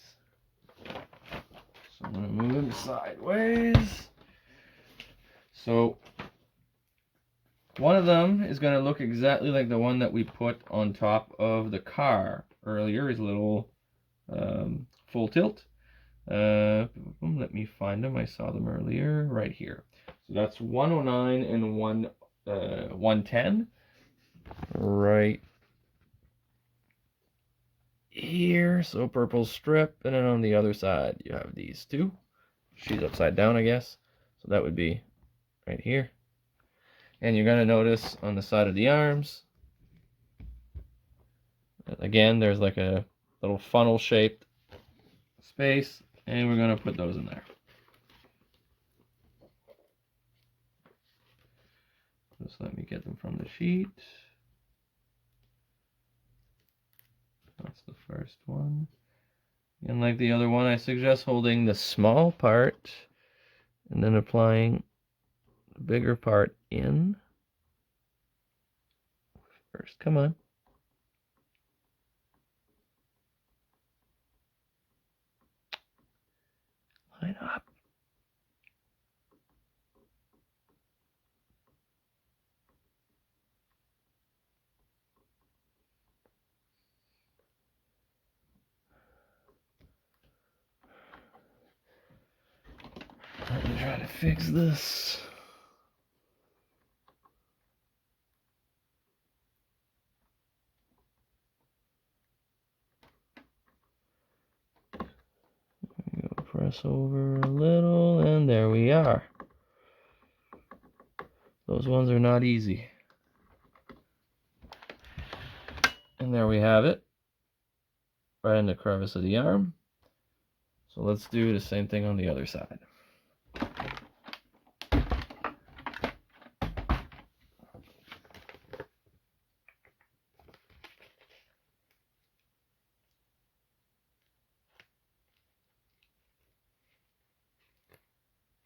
So I'm going to move them sideways. So one of them is going to look exactly like the one that we put on top of the car earlier, his little full tilt. Let me find them. I saw them earlier right here. So that's 109 and 110 right here. So purple strip, and then on the other side you have these two. She's upside down, I guess. So that would be right here. And you're going to notice on the side of the arms, again, there's like a little funnel shaped space, and we're going to put those in there. Just let me get them from the sheet. That's the first one. And like the other one, I suggest holding the small part and then applying the bigger part in. First, come on. Line up. Let me try to fix this. Go press over a little, and there we are. Those ones are not easy. And there we have it, right in the crevice of the arm. So let's do the same thing on the other side.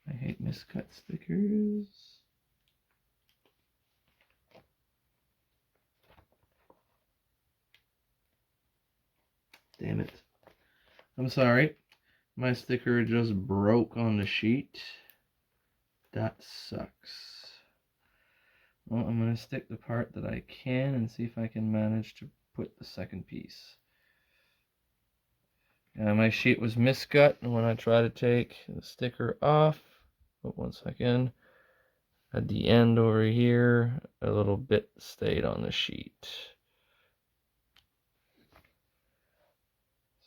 I hate miscut stickers. Damn it. I'm sorry. My sticker just broke on the sheet. That sucks. Well, I'm going to stick the part that I can and see if I can manage to put the second piece. My sheet was miscut, and when I try to take the sticker off, oh, 1 second, at the end over here, a little bit stayed on the sheet.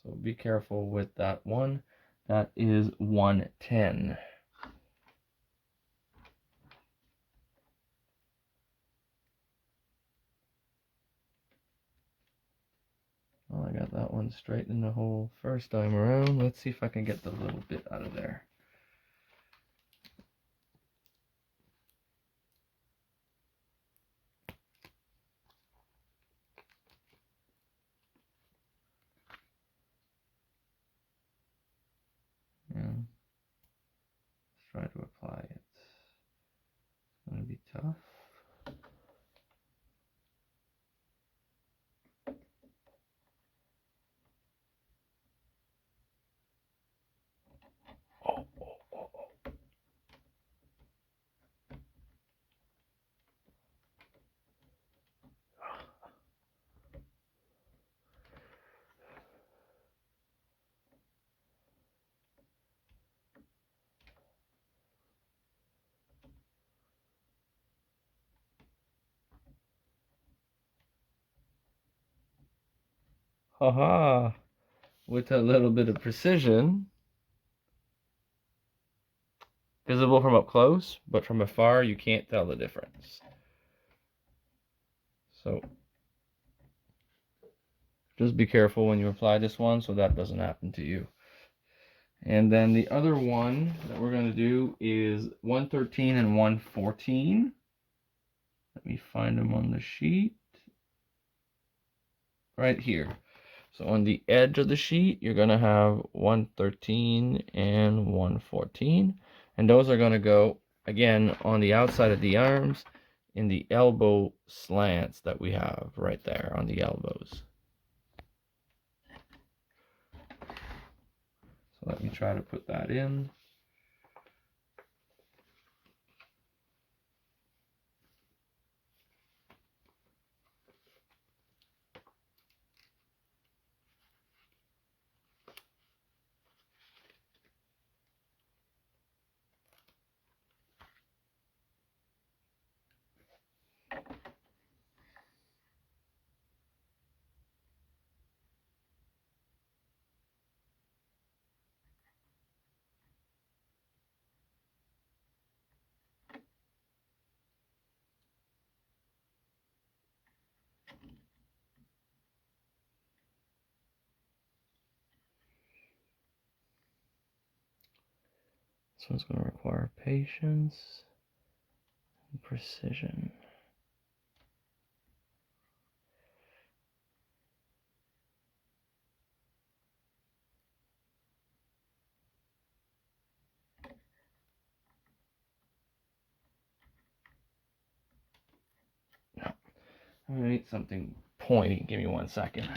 So be careful with that one. That is 110. Well, I got that one straight in the hole first time around. Let's see if I can get the little bit out of there. Yeah. Let's try to apply it. It's going to be tough. Haha! With a little bit of precision. Visible from up close, but from afar you can't tell the difference. So just be careful when you apply this one so that doesn't happen to you. And then the other one that we're going to do is 113 and 114. Let me find them on the sheet. Right here. So on the edge of the sheet, you're going to have 113 and 114. And those are going to go, again, on the outside of the arms in the elbow slants that we have right there on the elbows. So let me try to put that in. This one's going to require patience and precision. No, I'm going to need something pointy. Give me 1 second.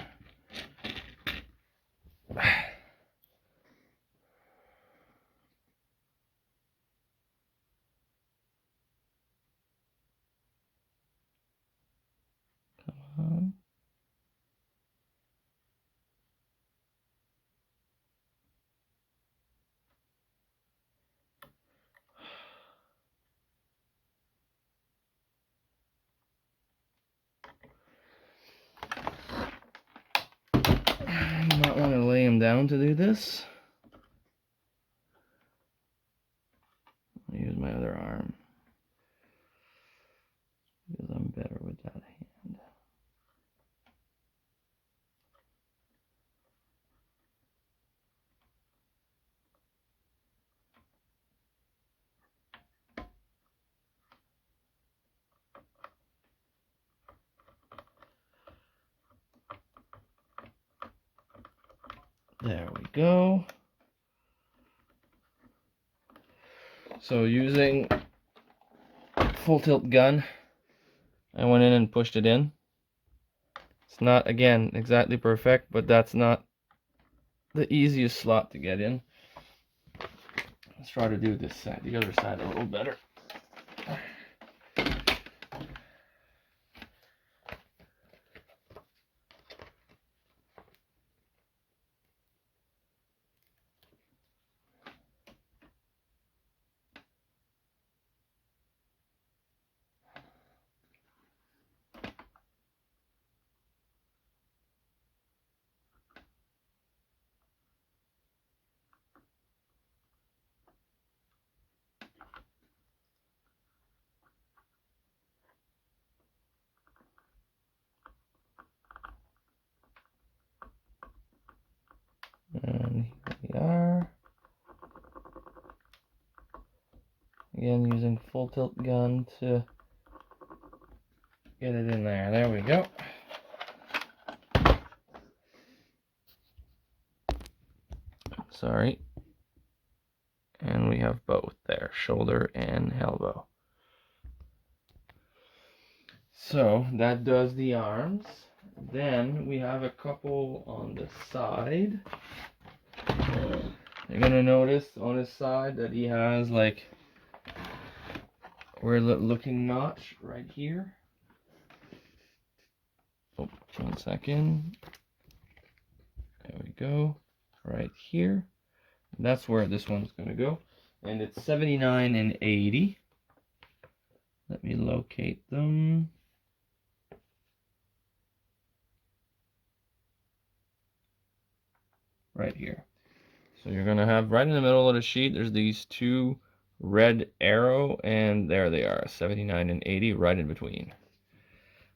You might want to lay him down to do this. I'll use my other arm because I'm better with that hand. There we go. So using full tilt gun, I went in and pushed it in. It's not, again, exactly perfect, but that's not the easiest slot to get in. Let's try to do this side, the other side a little better. Again, using full tilt gun to get it in there. There we go. Sorry. And we have both there, shoulder and elbow. So that does the arms. Then we have a couple on the side. You're gonna notice on his side that he has like weird looking notch right here. Oh, 1 second. There we go. Right here. And that's where this one's gonna go. And it's 79 and 80. Let me locate them. Right here. So you're gonna have right in the middle of the sheet, there's these two red arrow, and there they are, 79 and 80 right in between.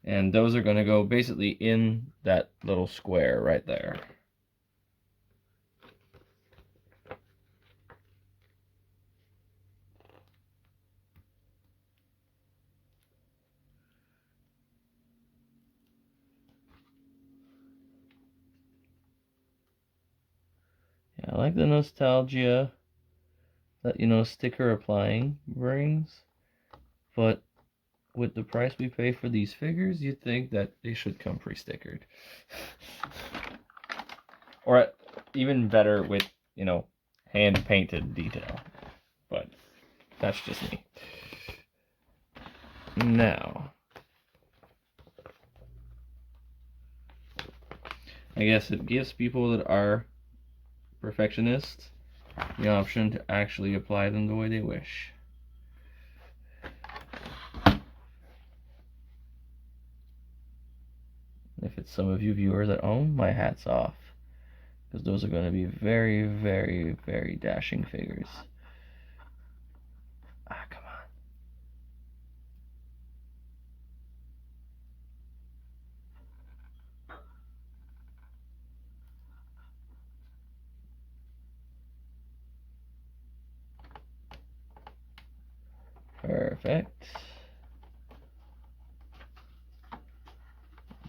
And those are gonna go basically in that little square right there. Yeah, I like the nostalgia that, you know, sticker applying brings, but with the price we pay for these figures, you'd think that they should come pre-stickered. Or even better with, you know, hand-painted detail. But that's just me. Now, I guess it gives people that are perfectionists the option to actually apply them the way they wish. If it's some of you viewers at home, my hat's off. Because those are going to be very, very, very dashing figures. Ah, come on. Perfect.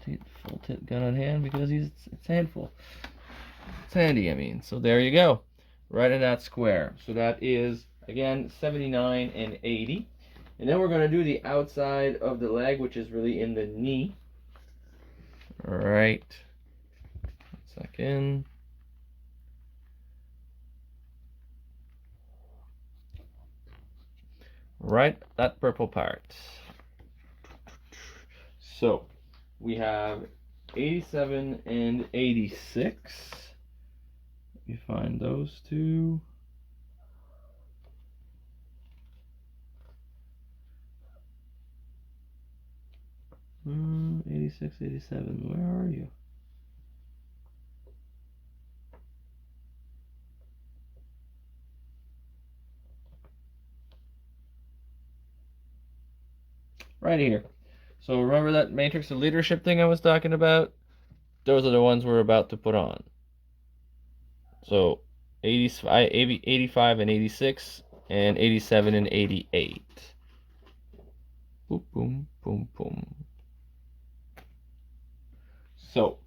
Take the full tip gun on hand because it's handful. It's handy, I mean. So there you go. Right in that square. So that is, again, 79 and 80. And then we're going to do the outside of the leg, which is really in the knee. Right. 1 second. Right, that purple part. So, we have 87 and 86. Let me find those two. Hmm, 86, 87, where are you? Right here. So remember that matrix of leadership thing I was talking about? Those are the ones we're about to put on. So 85 and 86 and 87 and 88. Boom, boom, boom, boom. So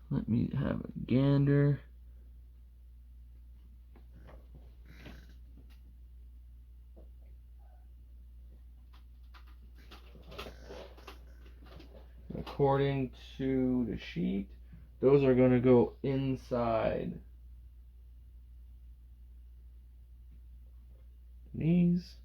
let me have a gander. According to the sheet, those are going to go inside knees.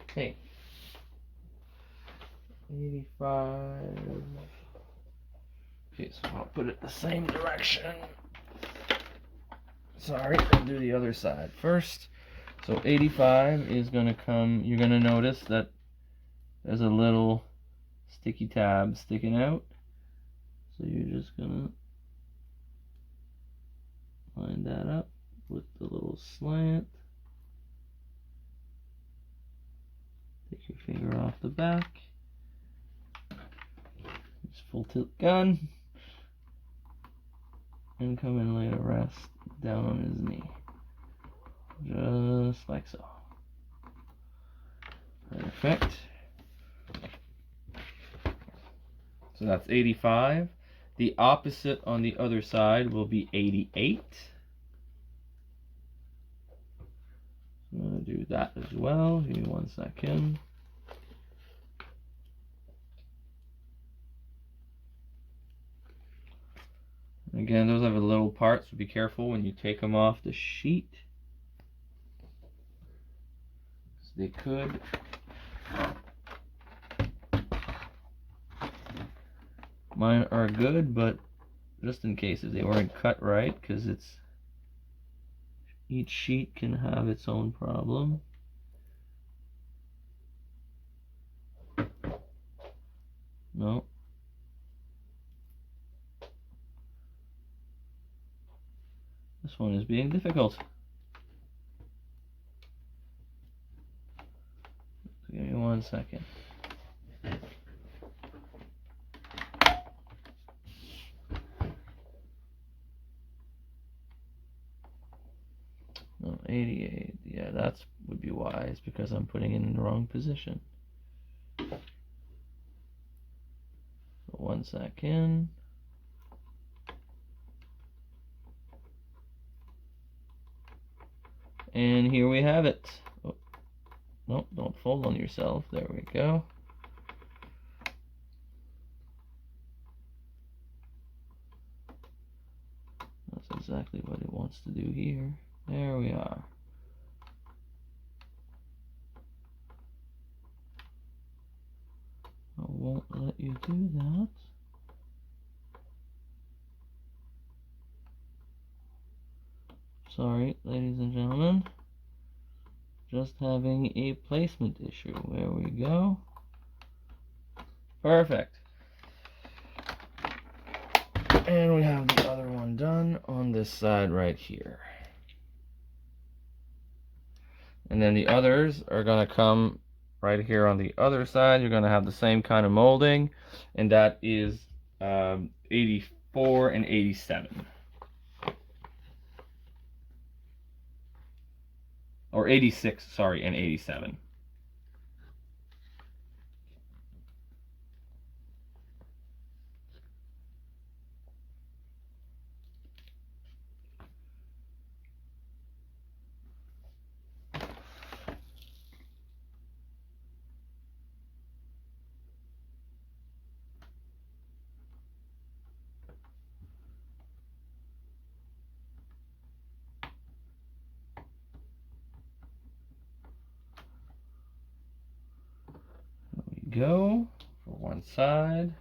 Okay. 85. Okay, so I'll put it the same direction. Sorry, I'll do the other side first. So 85 is going to come, you're going to notice that there's a little sticky tab sticking out. So you're just going to line that up. with the little slant. Take your finger off the back. Just full tilt gun. And come in and lay a rest down on his knee. Just like so. Perfect. So that's 85. The opposite on the other side will be 88. I'm going to do that as well. Give me 1 second. Again, those have a little part, so be careful when you take them off the sheet. They could mine are good, but just in case if they weren't cut right, because it's each sheet can have its own problem. No. This one is being difficult. Give me 1 second. No, 88. Yeah, that's would be wise because I'm putting it in the wrong position. So 1 second. And here we have it. Oh, no, don't fold on yourself. There we go. That's exactly what it wants to do here. There we are. I won't let you do that. Sorry, ladies and gentlemen. Just having a placement issue. There we go. Perfect. And we have the other one done on this side right here. And then the others are going to come right here on the other side. You're going to have the same kind of molding, and that is 84 and 87. Or 86, sorry, and 87. Go for one side.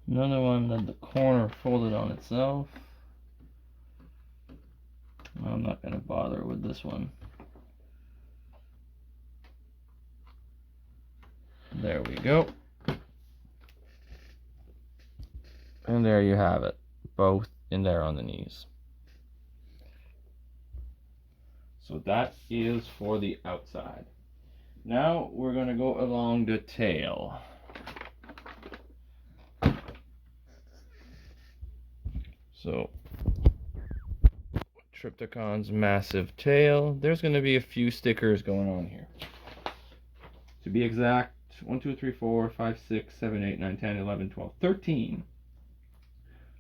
Another one that the corner folded on itself. I'm not going to bother with this one. There we go. And there you have it. Both in there on the knees. So that is for the outside. Now we're going to go along the tail. So, Trypticon's massive tail. There's going to be a few stickers going on here. To be exact, 1, 2, 3, 4, 5, 6, 7, 8, 9, 10, 11, 12, 13.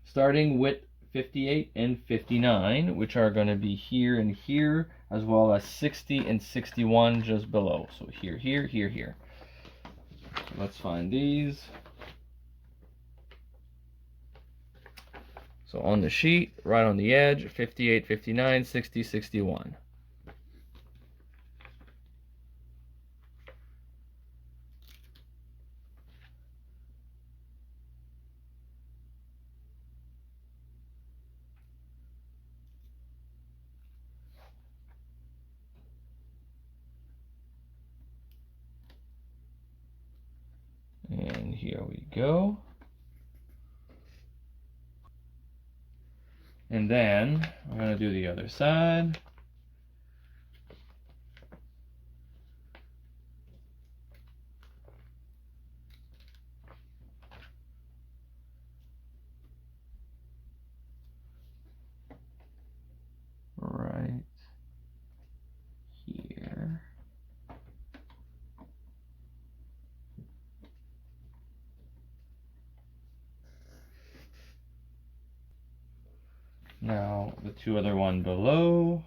Starting with 58 and 59, which are going to be here and here, as well as 60 and 61 just below. So here, here, here, here. So let's find these. So on the sheet, right on the edge, 58, 59, 60, 61. And here we go. And then we're going to do the other side. Right here. Now the two other one below.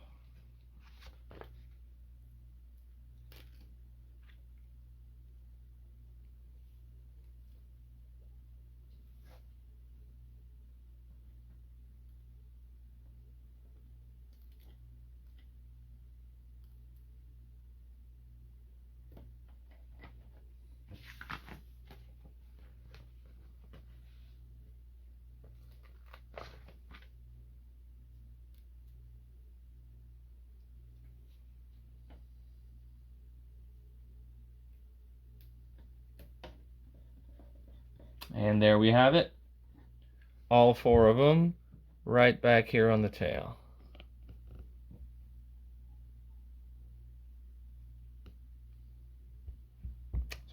And there we have it. All four of them right back here on the tail.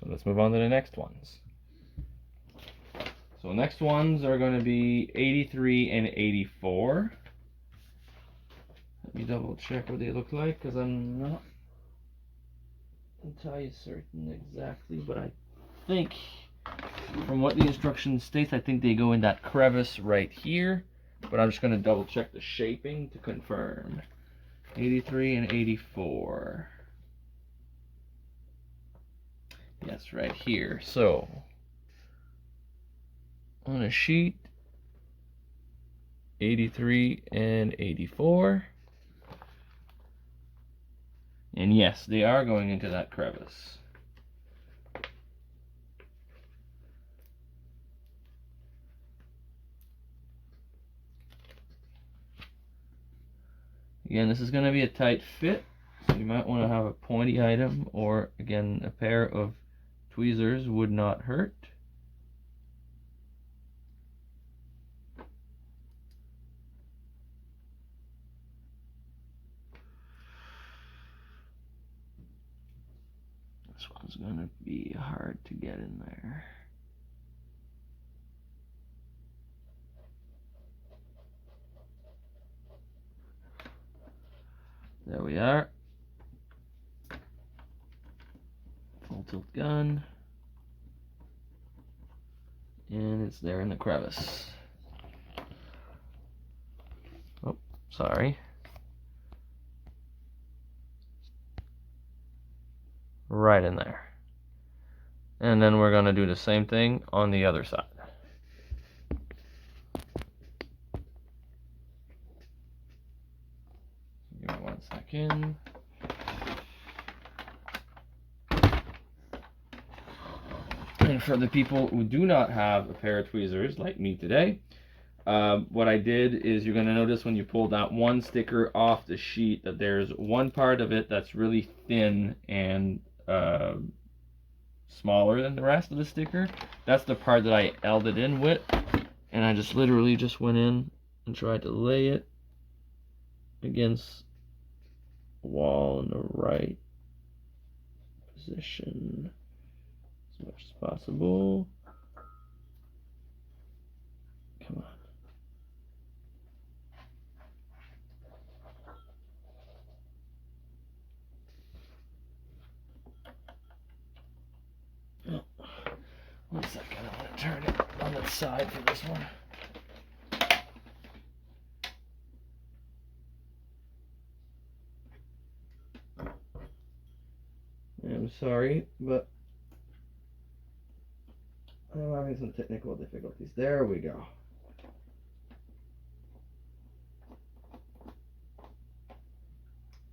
So let's move on to the next ones. So next ones are going to be 83 and 84. Let me double check what they look like, because I'm not entirely certain exactly, but I think from what the instruction states, I think they go in that crevice right here, but I'm just going to double check the shaping to confirm. 83 and 84. Yes, right here. So on a sheet, 83 and 84. And yes, they are going into that crevice. Again, this is going to be a tight fit, so you might want to have a pointy item, or again, a pair of tweezers would not hurt. This one's going to be hard to get in there. There we are. Full tilt gun. And it's there in the crevice. Oh, sorry. Right in there. And then we're going to do the same thing on the other side. Give me 1 second. And for the people who do not have a pair of tweezers like me today, what I did is you're going to notice when you pull that one sticker off the sheet that there's one part of it that's really thin and smaller than the rest of the sticker. That's the part that I held it in with, and I just literally just went in and tried to lay it against the wall in the right position as much as possible. Come on. Oh, 1 second, I want to turn it on the side for this one. I'm sorry, but I'm having some technical difficulties. There we go.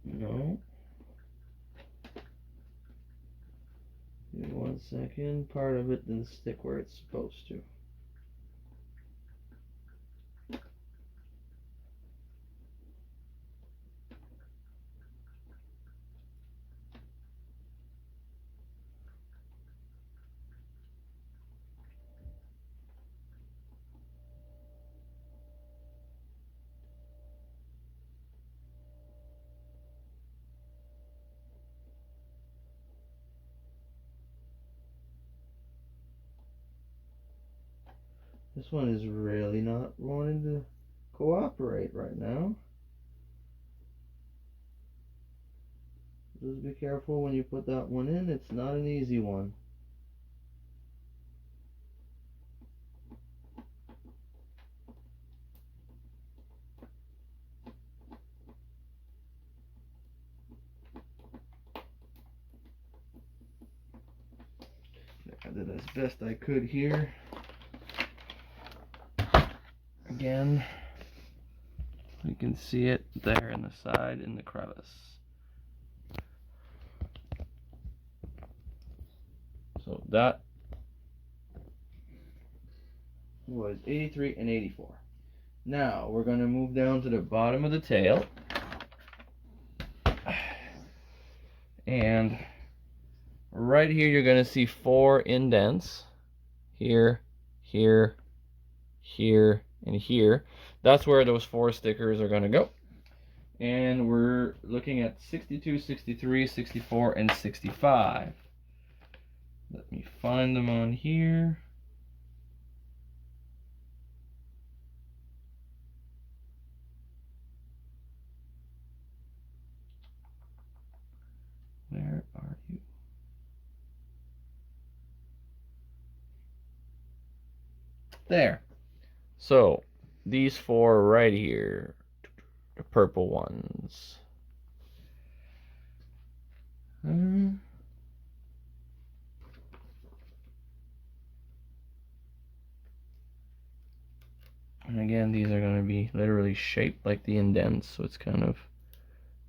No. Give me 1 second. Part of it didn't stick where it's supposed to. This one is really not wanting to cooperate right now. Just be careful when you put that one in. It's not an easy one. I did as best I could here. Again, you can see it there in the side in the crevice. So that was 83 and 84. Now we're going to move down to the bottom of the tail. And right here you're going to see 4 indents. Here, here, here, and here. That's where those 4 stickers are going to go. And we're looking at 62, 63, 64, and 65. Let me find them on here. Where are you? There. So, these 4 right here, the purple ones. And again, these are going to be literally shaped like the indents, so it's kind of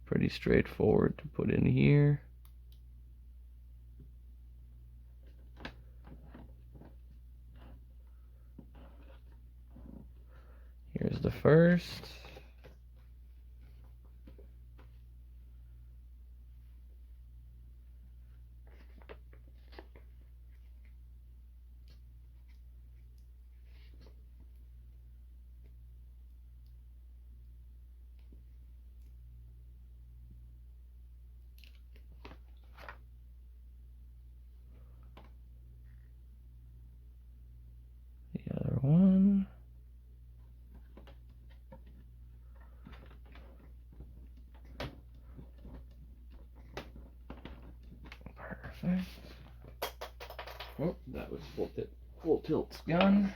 pretty straightforward to put in here. Here's the first. The other one. Perfect. Oh, that was full tilt's gun.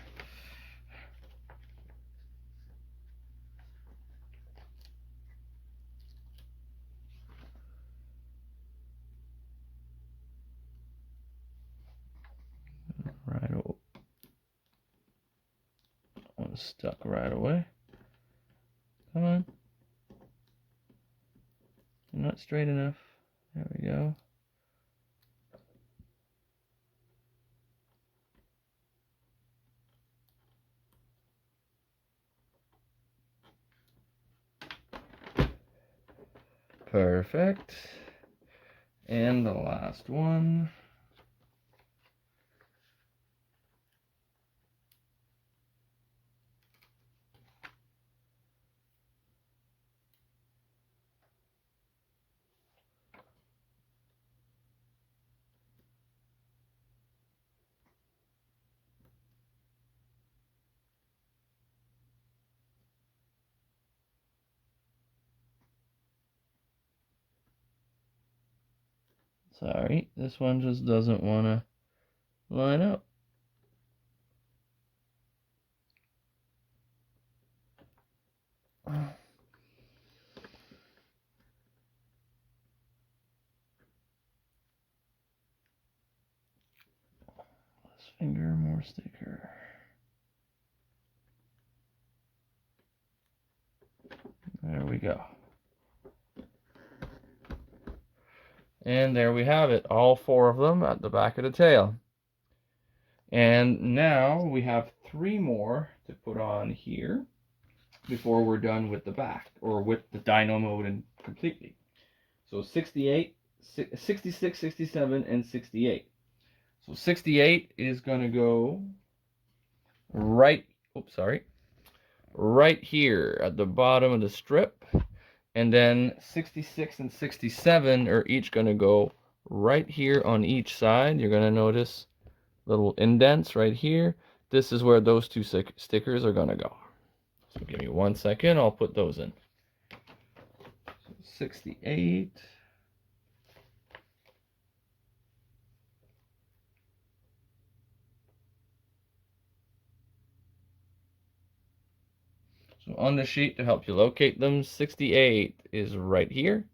Right away. One stuck right away. Come on. You're not straight enough. There we go. Perfect. And the last one. Sorry, this one just doesn't want to line up. Finger, more sticker. There we go. And there we have it, all 4 of them at the back of the tail. And now we have 3 more to put on here before we're done with the back, or with the dyno mode and completely. So 68, 66, 67, and 68. So 68 is going to go right here at the bottom of the strip. And then 66 and 67 are each going to go right here on each side. You're going to notice little indents right here. This is where those 2 stickers are going to go. So give me 1 second. I'll put those in. So 68. So on the sheet, to help you locate them, 68 is right here,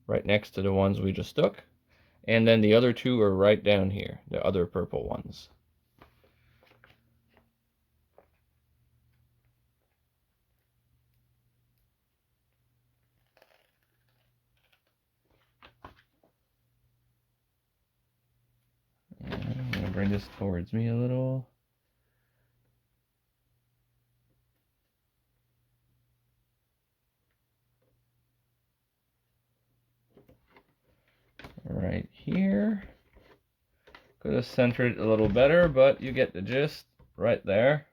right next to the ones we just took. And then the other 2 are right down here, the other purple ones. And I'm going to bring this towards me a little. Right here. Could have centered it a little better, but you get the gist right there.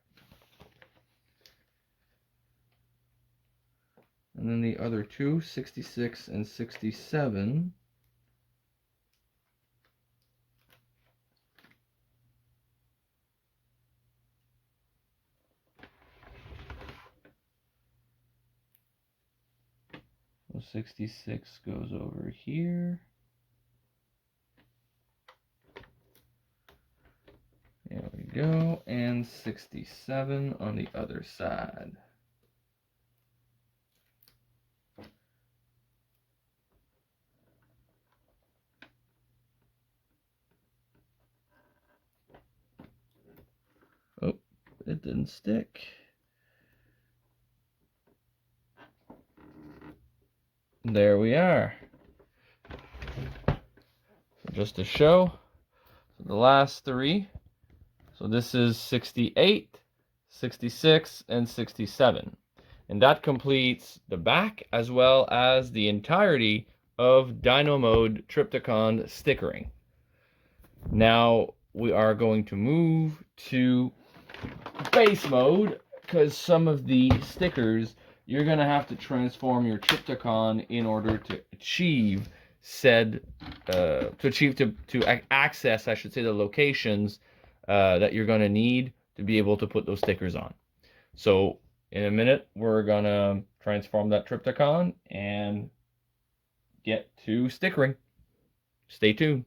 And then the other 2, 66 and 67. So 66 goes over here. There we go, and 67 on the other side. Oh, it didn't stick. There we are. So just to show, so the last 3. So this is 68, 66, and 67. And that completes the back as well as the entirety of Dyno Mode Trypticon stickering. Now we are going to move to base mode, because some of the stickers you're going to have to transform your Trypticon in order to achieve said, to access, I should say, the locations that you're going to need to be able to put those stickers on. So in a minute, we're going to transform that Trypticon and get to stickering. Stay tuned.